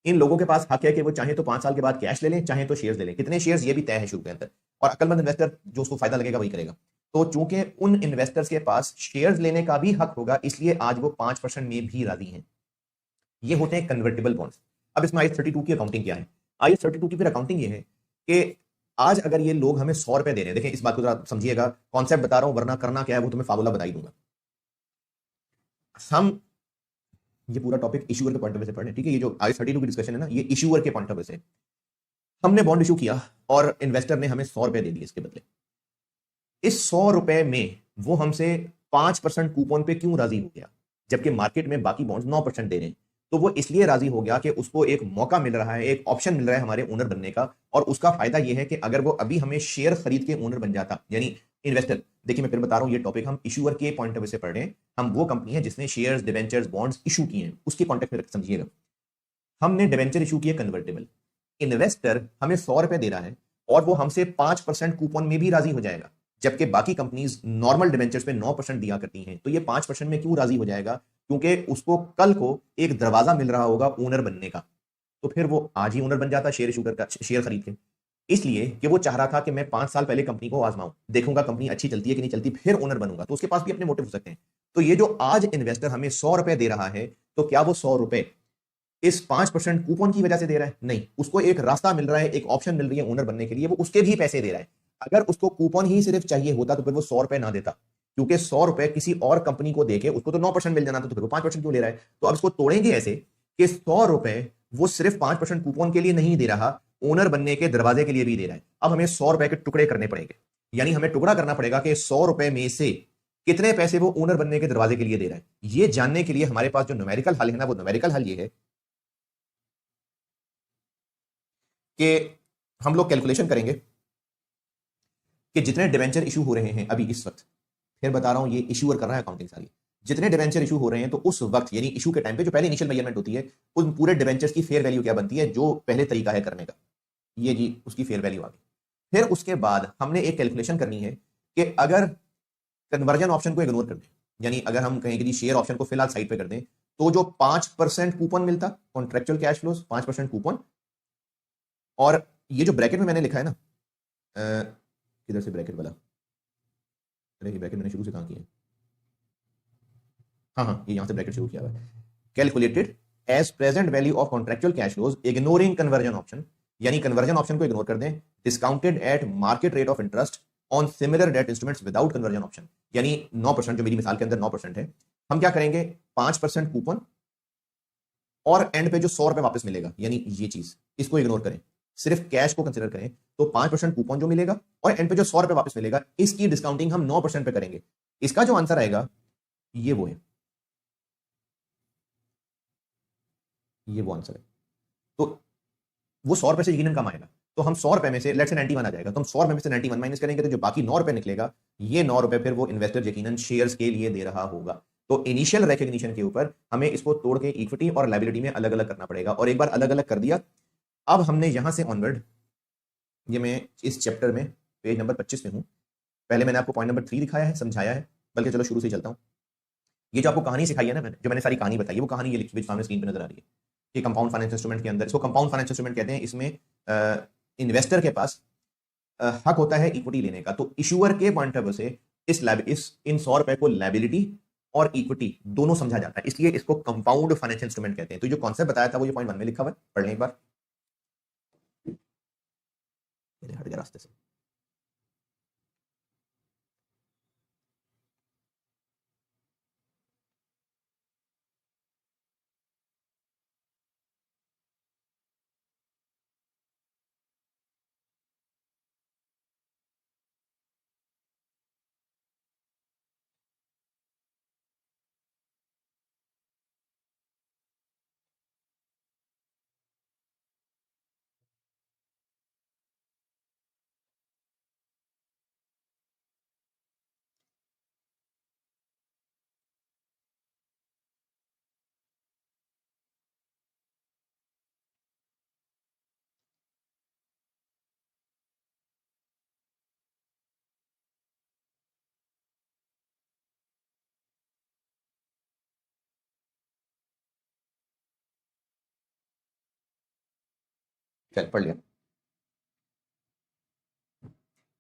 इन लोगों के पास हक है कि वो चाहे तो 5 साल के बाद कैश ले लें, चाहे तो शेयर्स ले लें। कितने शेयर्स ये भी तय है शुरू के अंदर, और अक्लमंद इन्वेस्टर जो उसको फायदा लगेगा वही करेगा। तो चूंकि उन इन्वेस्टर्स के पास शेयर्स लेने का भी हक होगा, इसलिए आज वो 5% में भी राजी हैं। ये होते हैं कन्वर्टेबल बॉन्ड्स। अब इसमें IS 32 की अकाउंटिंग क्या है? IS 32 की फिर अकाउंटिंग ये है कि आज अगर ये लोग हमें 100 रुपए दे रहे हैं, देखें इस बात को जरा समझिएगा, कॉन्सेप्ट बता रहा हूं, वरना करना क्या है वो तुम्हें फार्मूला बता ही दूंगा। हम ये पूरा टॉपिक इशूअर के पॉइंट ऑफ व्यू से पढ़ रहे हैं, ठीक है? ये जो IS 32 की डिस्कशन है ना, ये इशूअर के पॉइंट ऑफ व्यू से। हमने बॉन्ड इशू किया और इन्वेस्टर ने हमें 100 रुपए दे दिए इसके बदले। इस 100 रुपए में वो हमसे 5% कूपन पे क्यों राजी हो गया, जबकि मार्केट में बाकी बॉन्ड्स 9% दे रहे हैं? तो वो इसलिए राजी हो गया कि उसको एक मौका मिल रहा है, एक ऑप्शन मिल रहा है हमारे ओनर बनने का, और उसका फायदा यह है कि अगर वो अभी हमें शेयर खरीद के ओनर बन जाता, यानी इन्वेस्टर, देखिए मैं फिर बता रहा हूं, ये टॉपिक हम इशूअर के पॉइंट ऑफ व्यू से पढ़ रहे हैं। हम वो कंपनी है जिसने शेयर्स, डिवेंचर्स, बॉन्ड्स इशू किए हैं, उसके कॉन्टेक्स्ट में समझिएगा। हमने डिवेंचर इशू किए कन्वर्टेबल, इन्वेस्टर हमें 100 रुपए दे रहा है और वो हमसे 5% कूपन में भी राजी हो जाएगा, जबकि बाकी कंपनीज नॉर्मल डिवेंचर्स पे 9% दिया करती हैं। तो ये 5% में क्यों राजी हो जाएगा? क्योंकि उसको कल को एक दरवाजा मिल रहा होगा ओनर बनने का, तो फिर वो आज ही ओनर बन जाता शेयर इशू कर, शेयर खरीद के। इसलिए कि वो चाह रहा था कि मैं 5 साल पहले कंपनी को आजमाऊं, देखूंगा कंपनी अच्छी चलती है कि नहीं चलती, फिर ओनर बनूंगा। तो उसके पास भी अपने मोटिव हो सकते हैं। तो ये जो आज इन्वेस्टर हमें 100 रुपए दे रहा है, तो क्या वो 100 रुपए इस 5% कूपन की वजह से दे रहा है? नहीं, उसको एक रास्ता मिल रहा है, एक ऑप्शन मिल रही है ओनर बनने के लिए, वो उसके भी पैसे दे रहा है। अगर उसको कूपन ही सिर्फ चाहिए होता तो फिर वो 100 रुपए ना देता, क्योंकि 100 रुपए किसी और कंपनी को देके उसको तो 9% मिल जाना था, तो फिर वो 5% क्यों ले रहा है? तो अब इसको तोड़ेंगे ऐसे कि 100 रुपए वो सिर्फ 5% कूपन के लिए नहीं दे रहा, ओनर बनने के दरवाजे के लिए भी दे रहा है। अब हमें 100 रुपए के टुकड़े करने पड़ेंगे, यानी हमें टुकड़ा करना पड़ेगा कि 100 रुपए में से कितने पैसे वो ओनर बनने के दरवाजे के लिए दे रहा है। ये जानने के लिए हमारे पास जो न्यूमेरिकल हल है ना, वो न्यूमेरिकल हल ये है कि हम लोग कैलकुलेशन करेंगे कि जितने डिवेंचर इशू हो रहे हैं अभी इस वक्त, फिर बता रहा हूं ये इशूअर कर रहा है अकाउंटिंग सारी, जितने डिवेंचर इशू हो रहे हैं तो उस वक्त यानी इशू के टाइम पे जो पहले इनिशियल मेजरमेंट होती है, उन पूरे डिवेंचर्स की फेयर वैल्यू क्या बनती है, जो पहले तरीका है करने का, ये जी उसकी फेयर वैल्यू आ गई। फिर उसके बाद हमने एक कैलकुलेशन करनी है कि अगर कन्वर्जन ऑप्शन को इग्नोर कर दें, यानी अगर हम कहें कि शेयर ऑप्शन को फिलहाल साइड पे कर दें, तो जो 5% कूपन मिलता कॉन्ट्रेक्चुअल कैश फ्लोज 5% कूपन, और ये जो ब्रैकेट में मैंने लिखा है ना, किधर से ब्रैकेट वाला, अरे ये ब्रैकेट मैंने शुरू से कहां किया है, हाँ हाँ ये यहां से ब्रैकेट शुरू किया हुआ है, calculated as present value of contractual cash flows ignoring conversion option, यानी कन्वर्जन ऑप्शन को इग्नोर कर दें, discounted at market rate of interest on similar debt instruments without conversion option, यानी 9%, जो मेरी मिसाल के अंदर 9% है, हम क्या करेंगे 5% कूपन और एंड पे जो 100 रुपए वापस मिलेगा, यानी ये चीज इसको इग्नोर करें, सिर्फ कैश को कंसिडर करें, तो 5% कूपन जो मिलेगा और एंड पे जो 100 रुपए वापस मिलेगा, इसकी डिस्काउंटिंग हम 9% पे करेंगे। इसका जो आंसर आएगा ये वो है, ये वो आंसर है। तो वो 100 रुपए से यकीनन कम आएगा, तो हम 100 रुपए में से लेट्स से 91 आ जाएगा, तो हम 100 रुपए में से 91 माइनस करेंगे, तो जो बाकी 9 रुपए निकलेगा, ये 9 रुपए फिर वो इन्वेस्टर यकीनन शेयर्स के लिए दे रहा होगा। तो इनिशियल रिकॉग्निशन के ऊपर हमें इसको तोड़ के इक्विटी और लायबिलिटी में अलग अलग करना पड़ेगा, और एक बार अलग अलग कर दिया, अब हमने यहां से ऑनवर्ड, ये मैं इस चैप्टर में पेज नंबर 25 में हूं, पहले मैंने आपको पॉइंट नंबर 3 दिखाया है, समझाया है, बल्कि चलो शुरू से चलता हूं। ये जो आपको कहानी सिखाई है ना मैंने, जो मैंने सारी कहानी बताई है, वो कहानी ये लिखी हुई सामने स्क्रीन पे नजर आ रही है कि कंपाउंड फाइनेंस इंस्ट्रूमेंट के अंदर, इसको कंपाउंड फाइनेंस इंस्ट्रूमेंट कहते हैं, इसमें इन्वेस्टर के पास हक होता है इक्विटी लेने का, तो इशूअर के पॉइंट ऑफ व्यू से इस इन 100 रुपए को लायबिलिटी और इक्विटी दोनों समझा जाता है, इसलिए इसको कंपाउंड फाइनेंशियल इंस्ट्रूमेंट कहते हैं। तो जो कॉन्सेप्ट बताया था वो ये पॉइंट 1 में लिखा हुआ है, पढ़ लें एक बार, हट गया रास्ते से। चल पढ़ लिया।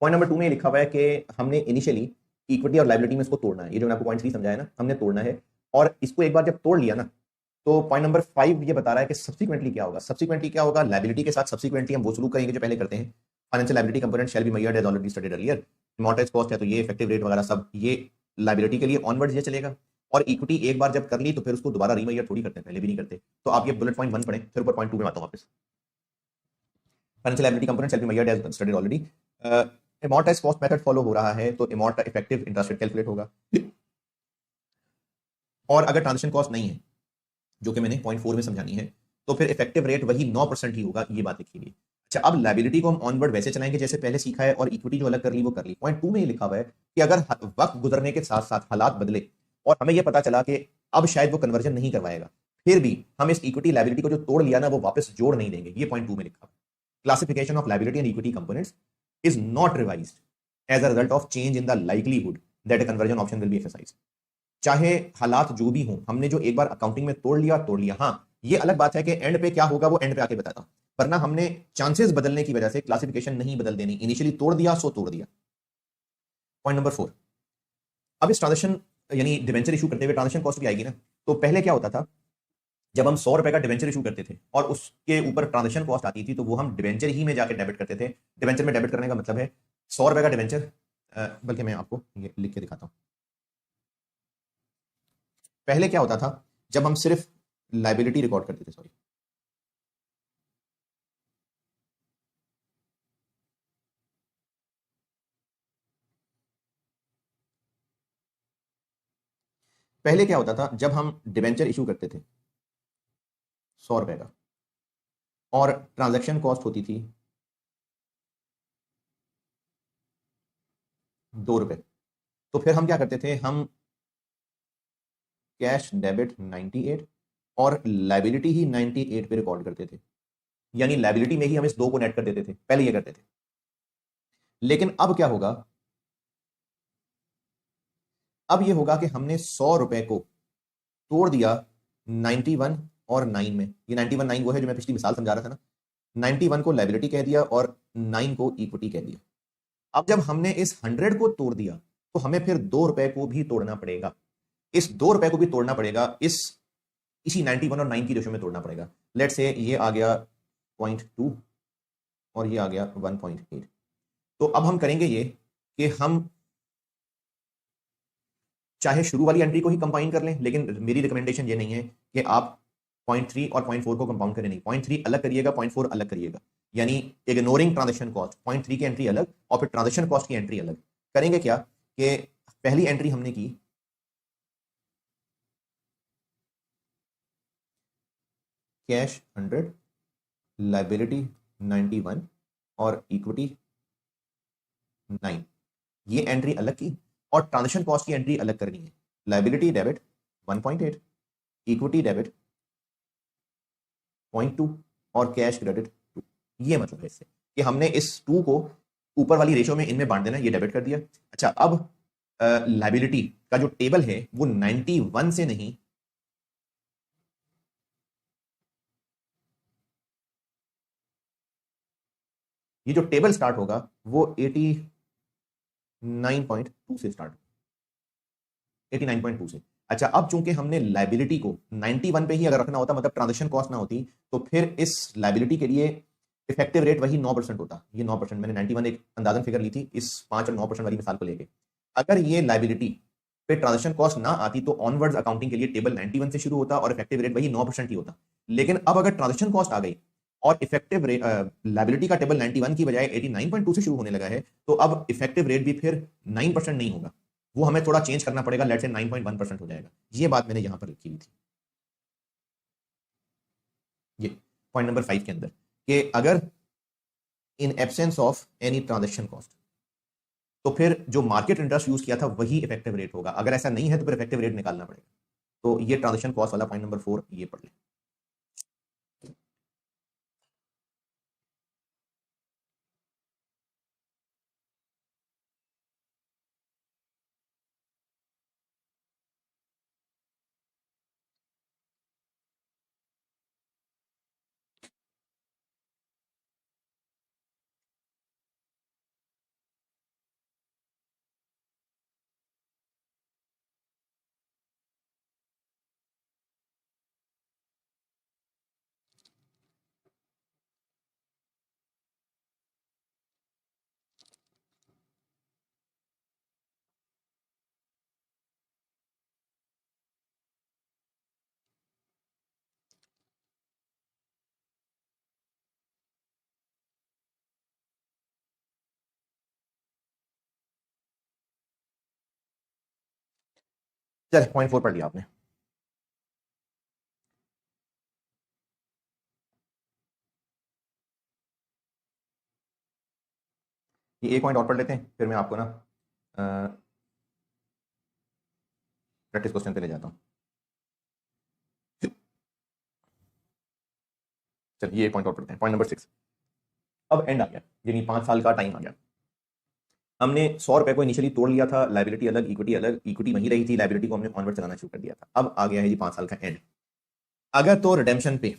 पॉइंट नंबर 2 में लिखा हुआ है कि हमने इनिशियली इक्विटी और लायबिलिटी में इसको तोड़ना है, ये जो मैंने आपको पॉइंट 3 समझाया ना, हमने तोड़ना है, और इसको एक बार जब तोड़ लिया ना, तो पॉइंट नंबर 5 ये बता रहा है कि सब्सिक्वेंटली क्या होगा, सब्सिक्वेंटली क्या होगा, लायबिलिटी के साथ सब्सिक्वेंटली हम वो शुरू करेंगे जो पहले करते हैं, financial liability component shall be measured as already studied earlier, amortised cost है तो ये इफेक्टिव रेट वगैरह सब ये लायबिलिटी के लिए ऑनवर्ड्स ये चलेगा, और इक्विटी एक बार जब कर ली तो फिर उसको दोबारा रीमेजर थोड़ी करते हैं, पहले भी नहीं करते। तो आप ये बुलेट पॉइंट 1 पढ़ें, फिर ऊपर पॉइंट 2 में आता हूं वापस। Financial liability component shall be measured as studied already, amortized cost method follow हो रहा है, तो इफेक्टिव इंटरेस्ट रेट कैलकुलेट होगा, और अगर ट्रांजेक्शन कॉस्ट नहीं है, जो कि मैंने पॉइंट 4 में समझानी है, तो फिर इफेक्टिव रेट वही 9% ही होगा, ये बात लिखी गई। अच्छा, अब लायबिलिटी को हम ऑनवर्ड वैसे चलाएंगे जैसे पहले सीखा है, और इक्विटी जो अलग कर ली वो कर ली। पॉइंट 2 में ये लिखा हुआ है कि अगर वक्त गुजरने के साथ साथ हालात बदले और हमें यह पता चला कि अब शायद वो कन्वर्जन नहीं करवाएगा, फिर भी हम इस इक्विटी लायबिलिटी को जो तोड़ लिया ना वो वापस जोड़ नहीं देंगे, ये पॉइंट 2 में लिखा है। Classification of liability and equity components is not revised as a result of change in the likelihood that a conversion option will be exercised। चाहे हालात जो भी हों, हमने जो एक बार अकाउंटिंग में तोड़ लिया, हाँ ये अलग बात है कि एंड पे क्या होगा वो एंड पे आके बताता हूं, वरना हमने चांसेस बदलने की वजह से क्लासिफिकेशन नहीं बदल देनी, इनिशियली तोड़ दिया सो तोड़ दिया। पॉइंट नंबर 4, अब इस ट्रांजेक्शन यानी डिवेंचर इशू करते हुए ट्रांजेक्शन कॉस्ट भी आएगी ना, तो पहले क्या होता था जब हम 100 रुपए का डिवेंचर इशू करते थे और उसके ऊपर ट्रांजेक्शन कॉस्ट आती थी तो वो हम डिवेंचर ही में जाके डेबिट करते थे। डिवेंचर में डेबिट करने का मतलब है 100 रुपए का डिवेंचर, बल्कि मैं आपको ये लिख के दिखाता हूं। पहले क्या होता था, जब हम सिर्फ लाइबिलिटी रिकॉर्ड करते थे, सॉरी, पहले क्या होता था जब हम डिवेंचर इशू करते थे 100 रुपए का और ट्रांजैक्शन कॉस्ट होती थी 2 रुपए, तो फिर हम क्या करते थे, हम कैश डेबिट 98 और लाइबिलिटी ही 98 पे रिकॉर्ड करते थे, यानी लाइबिलिटी में ही हम इस 2 को नेट कर देते थे, पहले ये करते थे। लेकिन अब क्या होगा, अब ये होगा कि हमने 100 रुपए को तोड़ दिया 91 और 9 में। ये 91 9 वो है जो मैं पिछली मिसाल समझा रहा था ना, 91 को लाइबिलिटी कह दिया और 9 को इक्विटी कह दिया। अब जब हमने इस 100 को तोड़ दिया तो हमें फिर 2 रुपए को भी तोड़ना पड़ेगा, इस 2 रुपए को भी तोड़ना पड़ेगा, इसी 91 और 9 की रेशो में तोड़ना पड़ेगा। लेट से ये आ गया 0.2 और ये आ गया 1.8। तो अब हम करेंगे ये कि हम चाहे शुरू वाली एंट्री को ही कंबाइन कर लें, लेकिन मेरी रिकमेंडेशन ये नहीं है कि आप 0.3 और 0.4 को कंपाउंड करें, नहीं, 0.3 अलग करिएगा, 0.4 अलग करिएगा, यानी इग्नोरिंग ट्रांजेक्शन कॉस्ट, 0.3 की एंट्री अलग और फिर ट्रांजेक्शन कॉस्ट की एंट्री अलग। करेंगे क्या कि पहली एंट्री हमने की कैश 100, लाइबिलिटी 91 और इक्विटी 9, ये एंट्री अलग की और ट्रांजेक्शन कॉस्ट की एंट्री अलग करनी है। लाइबिलिटी डेबिट 1.8, इक्विटी डेबिट 0.2 और कैश क्रेडिट 2। ये मतलब है इससे कि हमने इस 2 को ऊपर वाली रेशो में इनमें बांट देना, ये डेबिट कर दिया। अच्छा, अब लाइबिलिटी का जो टेबल है वो 91 से नहीं, ये जो टेबल स्टार्ट होगा वो 89.2 से स्टार्ट, 89.2 से। अच्छा, अब चूंकि हमने लाइबिलिटी को 91 पे ही अगर रखना होता, मतलब ट्रांजेक्शन कॉस्ट ना होती, तो फिर इस लाइबिलिटी के लिए इफेक्टिव रेट वही 9% होता। ये 9%, मैंने 91 एक अंदाजन फिगर ली थी इस 5 और 9% वाली मिसाल को लेके। अगर ये लाइबिलिटी पे ट्रांजेक्शन कॉस्ट ना आती तो ऑनवर्ड्स अकाउंटिंग के लिए टेबल 91 से शुरू होता और इफेक्टिव रेट वही 9% ही होता। लेकिन अब अगर ट्रांजेक्शन कॉस्ट आ गई और इफेक्टिव लाइबिलिटी का टेबल 91 की बजाय 89.2 से शुरू होने लगा है, तो अब इफेक्टिव रेट भी फिर 9% नहीं होगा, वो हमें थोड़ा चेंज करना पड़ेगा, लेट से 9.1% हो जाएगा। ये बात मैंने यहां पर लिखी हुई थी, ये पॉइंट नंबर 5 के अंदर, कि अगर in absence of any transaction cost तो फिर जो मार्केट इंटरेस्ट यूज किया था वही इफेक्टिव रेट होगा। अगर ऐसा नहीं है तो फिर इफेक्टिव रेट निकालना पड़ेगा। तो ये ट्रांजेक्शन कॉस्ट वाला पॉइंट नंबर 4 ये पढ़ लें। चल, पॉइंट 4 पढ़ लिया आपने। ये एक पॉइंट और पढ़ लेते हैं, फिर मैं आपको ना प्रैक्टिस क्वेश्चन पे ले जाता हूं। चलिए ये पॉइंट और पढ़ते हैं, पॉइंट नंबर 6। अब एंड आ गया, यानी 5 साल का टाइम आ गया। हमने 100 रुपए को इनिशियली तोड़ लिया था, लाइबिलिटी अलग, इक्विटी वहीं रही थी, लाइबिलिटी को हमने ऑनवर्ड चलाना शुरू कर दिया था। अब आ गया है जी 5 साल का एंड। अगर तो रिडेम्पशन पे,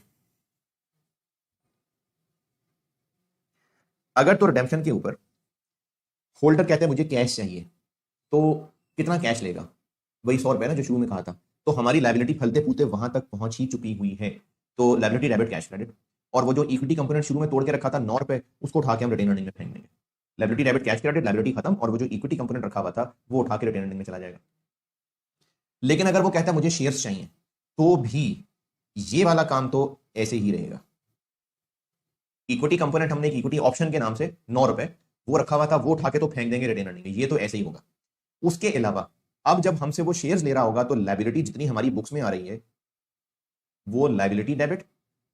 अगर तो रिडेम्पशन के ऊपर होल्डर कहते हैं मुझे कैश चाहिए, तो कितना कैश लेगा, वही 100 रुपए ना जो शुरू में कहा था। तो हमारी लायबिलिटी फलते फूलते वहां तक पहुंच ही चुकी हुई है। तो लायबिलिटी डेबिट कैश क्रेडिट, और वो जो इक्विटी कंपोनेंट शुरू में तोड़ के रखा था 9 रुपए, उसको उठा के हम रिटेन अर्निंग में फेंक देंगे। Liability debit cash credit, liability खत्म, और वो जो इक्विटी कंपोनेंट रखा हुआ था वो उठा के रिटेन अर्निंग में चला जाएगा। लेकिन अगर वो कहता है मुझे शेयर्स चाहिए, तो भी ये वाला काम तो ऐसे ही रहेगा। इक्विटी कंपोनेंट हमने एक इक्विटी ऑप्शन के नाम से 9 रुपए वो रखा हुआ था, वो उठा के तो फेंक देंगे रिटेन अर्निंग में, ये तो ऐसे ही होगा। उसके अलावा अब जब हमसे वो शेयर्स ले रहा होगा तो लायबिलिटी जितनी हमारी बुक्स में आ रही है वो लायबिलिटी डेबिट,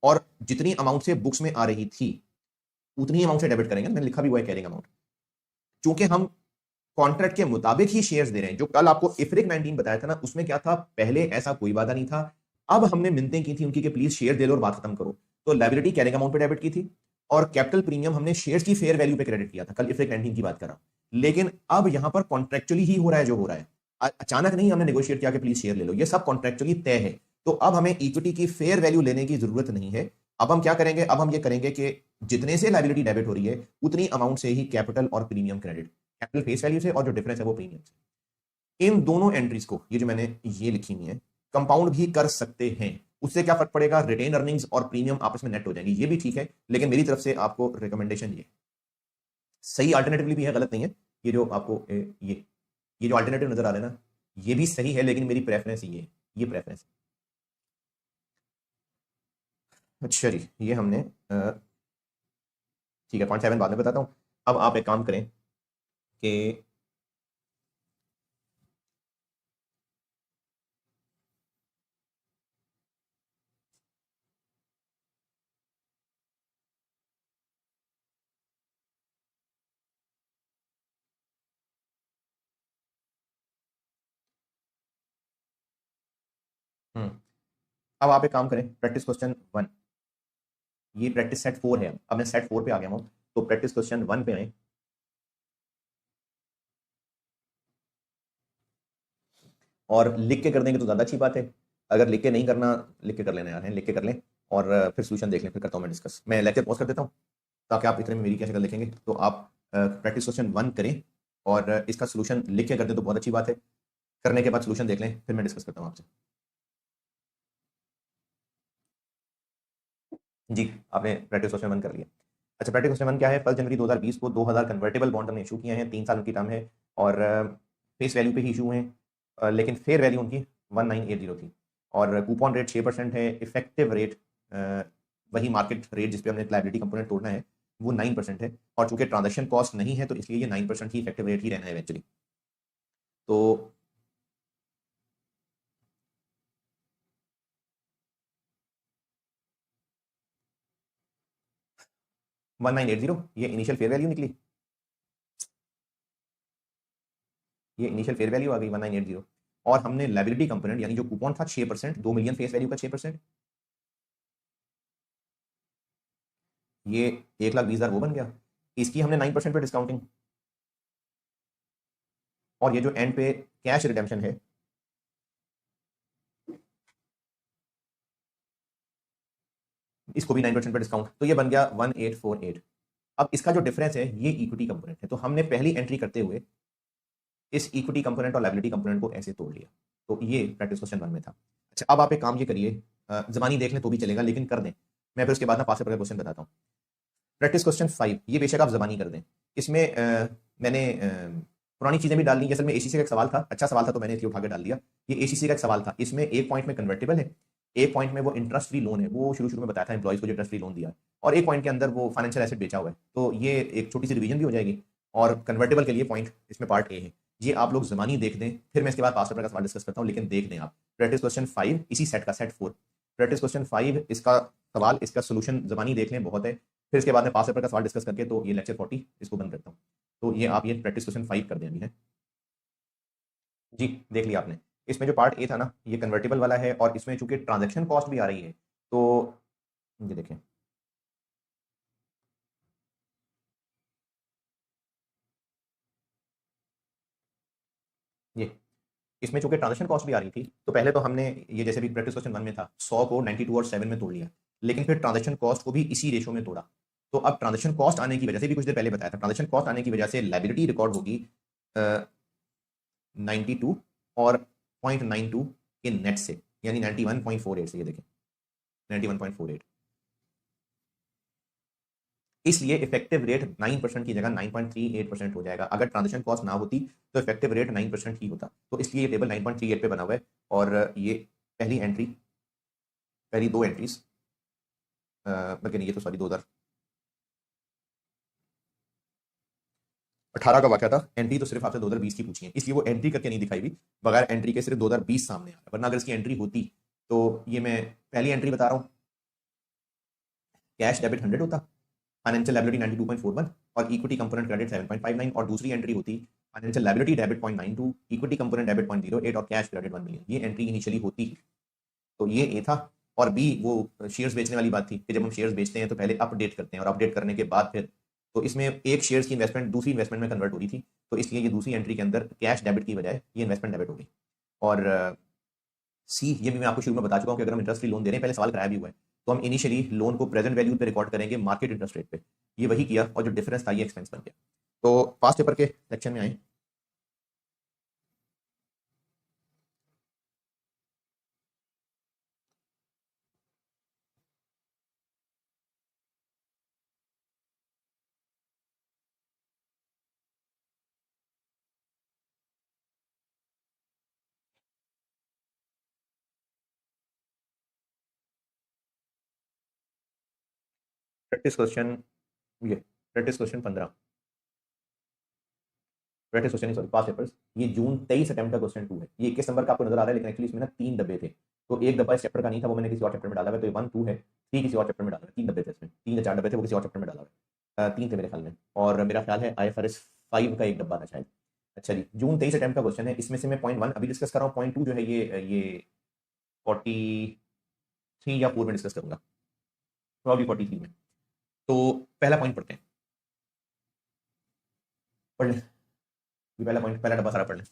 और जितनी अमाउंट से बुक्स में आ रही थी उतनी अमाउंट से डेबिट करेंगे। मैंने लिखा भी हुआ है कैरिंग अमाउंट, क्योंकि हम कॉन्ट्रैक्ट के मुताबिक ही शेयर्स दे रहे हैं। जो कल आपको इफ्रिक 19 बताया था ना, उसमें क्या था, पहले ऐसा कोई वादा नहीं था। अब हमने मिन्नतें की थी उनकी कि प्लीज शेयर दे लो और बात खत्म करो। तो लायबिलिटी कैरिंग अमाउंट पे डेबिट की थी, और कैपिटल प्रीमियम हमने शेयर्स की फेयर वैल्यू पे क्रेडिट किया था। कल इफ्रिक 19 की बात कर रहा हूं। लेकिन अब यहां पर कॉन्ट्रेक्चुअली ही हो रहा है जो हो रहा है, अचानक नहीं हमने नेगोशिएट किया कि प्लीज शेयर ले लो, ये सब कॉन्ट्रेक्चुअली तय है। तो अब हमें इक्विटी की फेयर वैल्यू लेने की जरूरत नहीं है। अब हम क्या करेंगे, अब हम ये करेंगे कि जितने से लायबिलिटी डेबिट हो रही है उतनी अमाउंट से ही कैपिटल और premium credit, capital face value से और जो डिफरेंस है वो प्रीमियम से। इन दोनों एंट्रीज को, ये जो मैंने ये लिखी हुई है, कंपाउंड भी कर सकते हैं। उससे क्या फर्क पड़ेगा, रिटेन अर्निंग्स और प्रीमियम आपस में नेट हो जाएंगी, ये भी ठीक है। लेकिन मेरी तरफ से आपको रिकमेंडेशन ये सही अल्टरनेटिवली भी है, गलत नहीं है। ये जो आपको ये जो अल्टरनेटिव नजर आ रहा है ना, ये भी सही है, लेकिन मेरी प्रेफरेंस ये प्रेफरेंस। अच्छा जी, ये हमने ठीक है 0.7 बाद में बताता हूं। अब आप एक काम करें कि अब आप एक काम करें, प्रैक्टिस क्वेश्चन 1, ये प्रैक्टिस सेट 4 है। अब मैं सेट 4 पे आ गया हूं, तो प्रैक्टिस क्वेश्चन 1 पे आए और लिख के कर देंगे तो ज्यादा अच्छी बात है। अगर लिख के नहीं करना, लिख के कर लेना यार, है लिख के कर लें और फिर सोल्यूशन देख लें, फिर करता हूं मैं डिस्कस। मैं लेक्चर पॉज कर देता हूं ताकि आप इतने में मेरी क्या शक्ल देखेंगे। तो आप प्रैक्टिस क्वेश्चन 1 करें और इसका सोल्यूशन लिख के कर दें तो बहुत अच्छी बात है। करने के बाद सोल्यूशन देख लें, फिर मैं डिस्कस करता हूं आपसे। जी, आपने प्रैक्टिस क्वेश्चन 1 कर लिया। अच्छा, प्रैक्टिस क्वेश्चन 1 क्या है, 1 जनवरी 2020 को 2000 कन्वर्टेबल बॉन्ड हमने इशू किए हैं, 3 साल उनकी टर्म है और फेस वैल्यू पे ही इशू हैं, लेकिन फेयर वैल्यू उनकी 1980 थी, और कूपन रेट 6% है। इफेक्टिव रेट वही मार्केट रेट जिस पे हमने लायबिलिटी कंपोनेंट तोड़ना है वो 9% है, और चूंकि ट्रांजेक्शन कॉस्ट नहीं है तो इसलिए ये 9% ही इफेक्टिव रेट ही रहना है इवेंचुअली। तो 1980 ये इनिशियल फेयर वैल्यू निकली, ये इनिशियल फेयर वैल्यू आ गई 1980। और हमने लायबिलिटी कंपोनेंट यानी जो कूपन था 6%, 2 मिलियन फेस वैल्यू का 6%, ये 1,20,000 वो बन गया। इसकी हमने 9% पे डिस्काउंटिंग, और ये जो एंड पे कैश रिडेम्पशन है इसको भी 9% पे डिस्काउंट, तो ये बन गया 1848। अब इसका जो डिफरेंस है ये इक्विटी कंपोनेंट है, तो हमने पहली एंट्री करते हुए इस इक्विटी कंपोनेंट और लायबिलिटी कंपोनेंट को ऐसे तोड़ लिया। तो ये प्रैक्टिस क्वेश्चन 1 में था। अच्छा, अब आप एक काम ये करिए, जबानी देख लें तो भी चलेगा लेकिन कर दें, मैं फिर उसके बाद ना पास पेपर का क्वेश्चन बताता हूँ। प्रैक्टिस क्वेश्चन 5, ये बेशक आप जबानी कर दें। इसमें मैंने पुरानी चीजें भी डाल दी। असल में एसीसी का एक सवाल था, अच्छा सवाल था तो मैंने इसलिए उठा के डाल दिया। ये एसीसी का एक सवाल था, इसमें एक पॉइंट में कन्वर्टेबल है, एक पॉइंट में वो इंटरेस्ट फ्री लोन है, वो शुरू शुरू में बताया था एम्प्लॉइज को जो इंटरेस्ट फ्री लोन दिया, और एक पॉइंट के अंदर वो फाइनेंशियल एसेट बेचा हुआ है। तो ये एक छोटी सी रिवीजन भी हो जाएगी, और कन्वर्टेबल के लिए पॉइंट इसमें पार्ट ए है। ये आप लोग जमानी देख दें, फिर मैं इसके बाद पास पेपर का सवाल डिस्कस करता हूँ, लेकिन देख दें आप प्रैक्टिस क्वेश्चन 5 इसी सेट का, सेट 4 प्रैक्टिस क्वेश्चन 5 इसका सवाल, इसका सोल्यूशन जबानी देख लें, बहुत है। फिर इसके बाद में पास पेपर का सवाल डिस्कस करके तो ये लेक्चर 40 इसको बंद करता हूँ। तो ये आप ये प्रैक्टिस क्वेश्चन 5 कर दें अभी है जी। देख लिया आपने, इसमें जो पार्ट ए था ना ये कन्वर्टेबल वाला है, और इसमें चूंकि ट्रांजैक्शन कॉस्ट भी आ रही है तो ये देखें, ये इसमें चूंकि ट्रांजेक्शन कॉस्ट भी आ रही थी, तो पहले तो हमने ये जैसे भी प्रैक्टिस क्वेश्चन 1 में था 100 को 92 और 7 में तोड़ लिया, लेकिन फिर ट्रांजेक्शन कॉस्ट को भी इसी रेशो में तोड़ा। तो अब ट्रांजेक्शन कॉस्ट आने की वजह से भी कुछ देर पहले बताया था, ट्रांजेक्शन कॉस्ट आने की वजह से लायबिलिटी रिकॉर्ड होगी 92 और 0.92 के नेट से, यानी 91.48 से, ये देखें 91.48। इसलिए इफेक्टिव रेट 9% की जगह 9.38% हो जाएगा। अगर ट्रांजेक्शन कॉस्ट ना होती तो इफेक्टिव रेट 9% ही होता। तो इसलिए ये टेबल 9.38 पे बना हुआ है। और ये पहली एंट्री, पहली दो एंट्रीज, लेकिन ये तो सॉरी 2018 का वाकया था। एंट्री तो सिर्फ आपसे 2020 की पूछी है, इसलिए वो एंट्री करके नहीं दिखाई हुई, बगैर एंट्री के सिर्फ 2020 सामने आ रहा है। वरना अगर इसकी एंट्री होती तो ये मैं पहली एंट्री बता रहा हूँ, कैश डेबिट 100 होता, फाइनेंशियल लायबिलिटी 92.41 और इक्विटी कंपोनेंट क्रेडिट 7.59, और दूसरी एंट्री होती financial liability debit 0.92, equity component debit 0.08 और कैश क्रेडिट 1 मिलियन। ये एंट्री इनिशियली होती। तो ये ए था। और बी वो शेयर्स बेचने वाली बात थी कि जब हम शेयर्स बेचते हैं तो पहले अपडेट करते हैं और अपडेट करने के बाद फिर, तो इसमें एक शेयर्स की इन्वेस्टमेंट दूसरी इन्वेस्टमेंट में कन्वर्ट हो रही थी, तो इसलिए ये दूसरी एंट्री के अंदर कैश डेबिट की बजाय ये इन्वेस्टमेंट डेबिट हो गई। और सी, ये भी मैं आपको शुरू में बता चुका हूँ कि अगर हम इंटरेस्ट फ्री लोन दे रहे हैं, पहले सवाल कराया भी हुआ है, तो हम इनिशियली लोन को प्रेजेंट वैल्यू पे रिकॉर्ड करेंगे मार्केट इंटरेस्ट रेट पे। ये वही किया और जो डिफरेंस था ये एक्सपेंस बन गया। तो पास्ट पेपर के सेक्शन में आए। प्रैक्टिस क्वेश्चन, ये practice question 15, practice question sorry past papers, ये जून 23 अटेम्प्ट का क्वेश्चन 2 है। ये 21 नंबर का आपको नजर आ रहा है, लेकिन एक्चुअली इसमें ना 3 डब्बे थे, तो एक डब्बा इस चैप्टर का नहीं था, वो मैंने किसी और चैप्टर में डाला हुआ है। तो ये 1 2 है, 3 किसी और चैप्टर में डाला है। 3 डब्बे थे इसमें, 3 या 4 डब्बे थे, वो किसी और चैप्टर में डाला हुआ है। 3 थे मेरे ख्याल में, और मेरा ख्याल है IFRS 5 का एक डब्बा था शायद। अच्छा जी, जून 23 अटेम्प्ट का क्वेश्चन है। इसमें से मैं पॉइंट 1 अभी डिस्कस कर रहा हूँ, पॉइंट 2 जो है ये 43 या 4 में डिस्कस करूंगा, प्रॉब्ली 43 में। तो पहला पॉइंट पढ़ते हैं, पढ़ लें पहला पॉइंट, पहला डब्बा सारा पढ़ लें।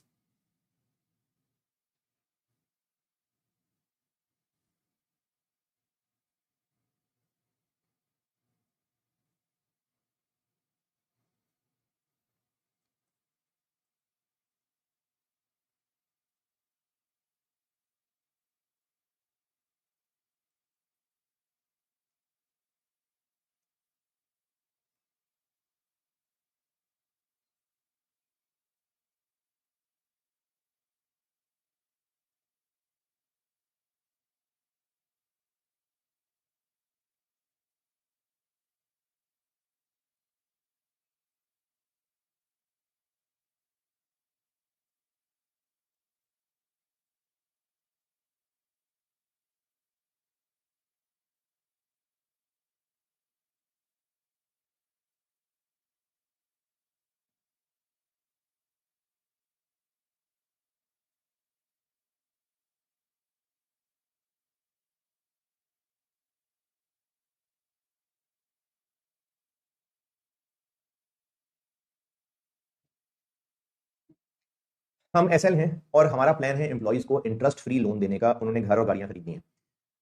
हम एसएल हैं और हमारा प्लान है एम्प्लॉइज को इंटरेस्ट फ्री लोन देने का। उन्होंने घर और गाड़ियां खरीदी हैं,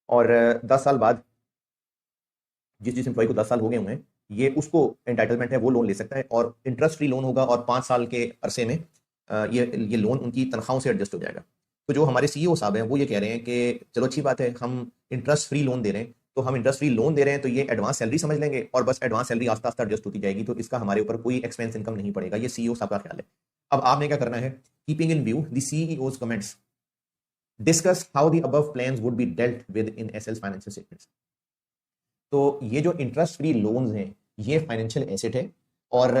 और 10 साल बाद जिस जिस एम्प्लॉय को 10 साल हो गए हुए हैं, ये उसको एंटाइटलमेंट है, वो लोन ले सकता है, और इंटरेस्ट फ्री लोन होगा, और 5 साल के अरसे में ये लोन उनकी तनख्वाहों से एडजस्ट हो जाएगा। तो जो हमारे सीईओ साहब हैं वो ये कह रहे हैं कि चलो अच्छी बात है, हम इंटरेस्ट फ्री लोन दे रहे हैं, तो हम इंटरेस्ट फ्री लोन दे रहे हैं तो ये एडवांस सैलरी समझ लेंगे, और बस एडवांस सैलरी आस्ता आस्ता एडजस्ट होती जाएगी, तो इसका हमारे ऊपर कोई एक्सपेंस इनकम नहीं पड़ेगा। ये सीईओ साहब का ख्याल है। अब आपने क्या करना है, keeping in view the CEO's comments, discuss how the above plans would be dealt with in SL's financial statements. तो ये जो इंटरेस्ट फ्री लोन्स हैं ये फाइनेंशियल एसेट है, और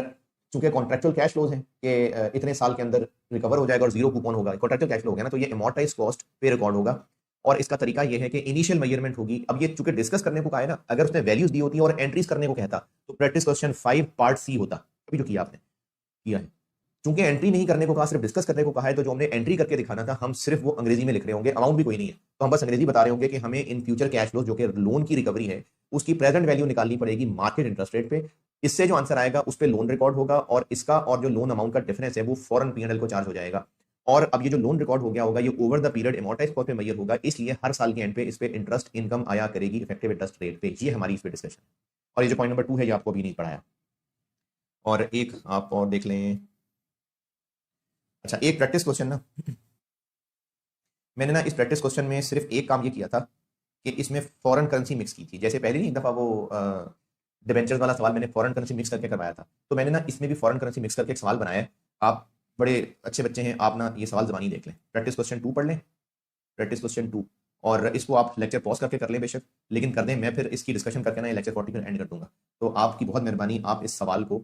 चूंकि कॉन्ट्रेक्चुअल कैश फ्लोज हैं कि इतने साल के अंदर रिकवर हो जाएगा और जीरो कूपन होगा, कॉन्ट्रेक्चुअल कैश फ्लो हो गया ना, तो ये अमोर्टाइज कॉस्ट पे रिकॉर्ड होगा। और इसका तरीका ये है कि इनिशियल मेजरमेंट होगी। अब ये चूंकि डिस्कस करने को कहा है ना, अगर उसने वैल्यूज दी होती और एंट्रीज करने को कहता तो प्रैक्टिस क्वेश्चन 5 पार्ट सी होता, अभी जो किया आपने किया है। चूंकि एंट्री नहीं करने को कहा, सिर्फ डिस्कस करने को कहा है, तो जो हमने एंट्री करके दिखाना था हम सिर्फ वो अंग्रेजी में लिख रहे होंगे, अमाउंट भी कोई नहीं है, तो हम बस अंग्रेजी बता रहे होंगे कि हमें इन फ्यूचर कैश फ्लो जो कि लोन की रिकवरी है उसकी प्रेजेंट वैल्यू निकालनी पड़ेगी मार्केट इंटरेस्ट रेट पे। इससे जो आंसर आएगा उस पर लोन रिकॉर्ड होगा, और इसका और जो लोन अमाउंट का डिफरेंस है वो फॉरन पीएनएल को चार्ज हो जाएगा। और अब ये जो लोन रिकॉर्ड हो गया होगा ये over the period amortise cost पे मेजर होगा, इसलिए हर साल के एंड पे इस पे इंटरेस्ट इनकम आया करेगी इफेक्टिव इंटरेस्ट रेट पे। ये हमारी इस पे डिस्कशन। और ये जो पॉइंट नंबर 2 है ये आपको अभी नहीं पढ़ाया। और एक आप और देख लें, अच्छा एक प्रैक्टिस क्वेश्चन ना, मैंने ना इस प्रैक्टिस क्वेश्चन में सिर्फ एक काम ये किया था कि इसमें फॉरेन करेंसी मिक्स की थी। जैसे पहले नहीं एक दफ़ा वो डिबेंचर्स वाला सवाल मैंने फॉरेन करेंसी मिक्स करके करवाया था, तो मैंने ना इसमें भी फॉरेन करेंसी मिक्स करके एक सवाल बनाया है। आप बड़े अच्छे बच्चे हैं, आप ना ये सवाल ज़बानी देख लें। प्रैक्टिस क्वेश्चन 2 पढ़ लें, प्रैक्टिस क्वेश्चन 2, और इसको आप लेक्चर पॉज करके कर लें बेशक, लेकिन कर दें। मैं फिर इसकी डिस्कशन करके ना लेक्चर 40 पर एंड कर दूंगा। तो आपकी बहुत मेहरबानी, आप इस सवाल को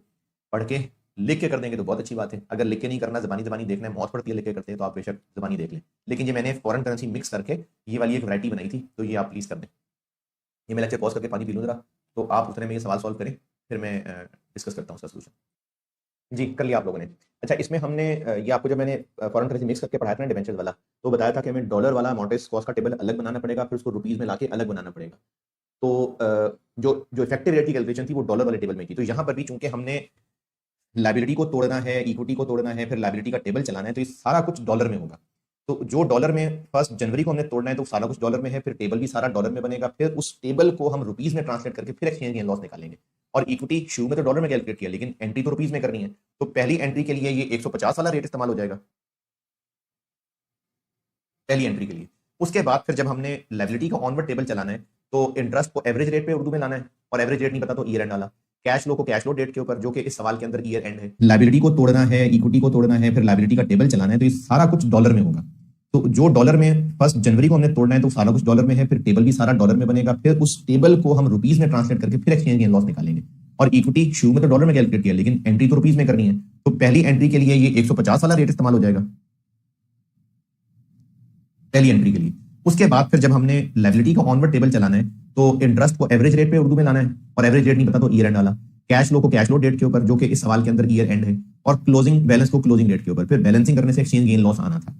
पढ़ के लिख के कर देंगे तो बहुत अच्छी बात है। अगर लिख के नहीं करना, ज़बानी देखना है, मौत पड़ती है लिख के करते हैं, तो आप बेशक ज़बानी देख लें। लेकिन ये मैंने फॉरेन करेंसी मिक्स करके ये वाली एक वैरायटी बनाई थी, तो ये आप प्लीज़ कर दें। ये मैं लेक्चर पॉज करके पानी पी लूँ ज़रा, तो आप उतने में ये सवाल सॉल्व करें, फिर मैं डिस्कस करता हूँ उसका सोल्यूशन। जी, कर लिया आप लोगों ने। अच्छा, इसमें हमने ये आपको जब मैंने फॉरेन करेंसी मिक्स करके पढ़ाया था ना डिबेंचर्स वाला, तो बताया था कि हमें डॉलर वाला अमाउंट कॉस्ट का टेबल अलग बनाना पड़ेगा, फिर उसको रुपीज़ में लाके अलग बनाना पड़ेगा। तो जो जो इफेक्टिव रेट की कैलकुलेशन थी वो डॉलर वाले टेबल में की। तो यहाँ पर भी चूंकि हमने लायबिलिटी को तोड़ना है, इक्विटी को तोड़ना है, फिर लायबिलिटी का टेबल चलाना है, तो ये सारा कुछ डॉलर में होगा। तो जो डॉलर में 1 जनवरी को हमने तोड़ना है, तो सारा कुछ डॉलर में है, फिर टेबल भी सारा डॉलर में बनेगा, फिर उस टेबल को हम रुपीज में ट्रांसलेट करके फिर एक्सचेंज गेन लॉस निकालेंगे। और इक्विटी शुरू में तो डॉलर में कैलकुलेट किया, लेकिन एंट्री तो रुपीज में करनी है, तो पहली एंट्री के लिए ये 150 वाला रेट इस्तेमाल हो जाएगा, पहली एंट्री के लिए। उसके बाद फिर जब हमने लायबिलिटी का ऑनवर्ड टेबल चलाना है, तो इंटरेस्ट को एवरेज रेट पे उर्दू में लाना है, और एवरेज रेट नहीं पता तो ईयर एंड वाला। कैश फ्लो को कैश फ्लो डेट के ऊपर, जो कि इस सवाल के अंदर ईयर एंड है। लायबिलिटी को तोड़ना है, इक्विटी को तोड़ना है, फिर लायबिलिटी का टेबल चलाना है, तो ये सारा कुछ डॉलर में होगा। तो जो डॉलर में 1 जनवरी को हमने तोड़ना है, तो सारा कुछ डॉलर में है, फिर टेबल भी सारा डॉलर में बनेगा, फिर उस टेबल को हम रुपीज में ट्रांसलेट करके फिर एक्सचेंज गेन लॉस निकालेंगे। और इक्विटी शुरू में तो डॉलर में कैलकुलेट किया, लेकिन एंट्री तो रुपीज में करनी है, तो पहली एंट्री के लिए ये 150 वाला रेट इस्तेमाल हो जाएगा, पहली एंट्री के लिए। उसके बाद फिर जब हमने लायबिलिटी का ऑनवर्ड टेबल चलाना है, तो इंटरेस्ट को एवरेज रेट पे उर्दू में लाना है, और एवरेज रेट नहीं पता तो ईयर एंड वाला। कैश फ्लो को कैश फ्लो डेट के ऊपर, जो कि इस सवाल के अंदर ईयर एंड है, और क्लोजिंग बैलेंस को क्लोजिंग डेट के ऊपर। फिर बैलेंसिंग करने से एक्सचेंज गेन लॉस आना था।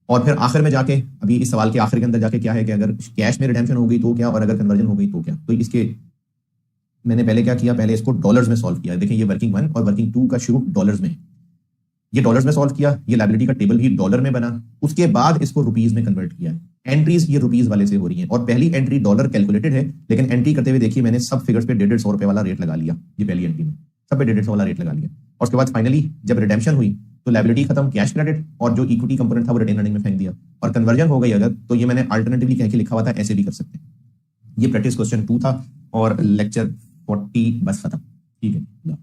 और फिर आखिर में जाके, अभी इस सवाल के आखिर के अंदर जाके क्या है कि अगर कैश में रिडेम्पशन हो गई तो क्या, और अगर कन्वर्जन हो गई तो क्या। तो इसके मैंने पहले क्या किया, पहले इसको डॉलर्स में सॉल्व किया। देखिए ये वर्किंग 1 और वर्किंग 2 का शुरू डॉलर्स में, ये डॉलर्स में सॉल्व किया, ये लायबिलिटी का टेबल भी डॉलर में बना। उसके बाद इसको रुपीज में कन्वर्ट किया। एंट्रीज ये रुपीज वाले से हो रही हैं, और पहली एंट्री डॉलर कैलकुलेटेड है, लेकिन एंट्री करते हुए देखिए मैंने सब फिगर्स पे 150 रुपए वाला रेट लगा लिया। ये पहली एंट्री में सब पे 150 वाला रेट लगा लिया। और उसके बाद फाइनली जब रिडेम्पशन हुई, तो लायबिलिटी खत्म, कैश क्रेडिट, और जो इक्विटी कंपोनेंट था वो रिटेन अर्निंग में फेंक दिया। और कन्वर्जन हो गई अगर, तो ये मैंने अल्टरनेटिवली कह के लिखा हुआ था, ऐसे भी कर सकते हैं। ये प्रैक्टिस क्वेश्चन 2 था, और लेक्चर 40 बस खत्म। ठीक है।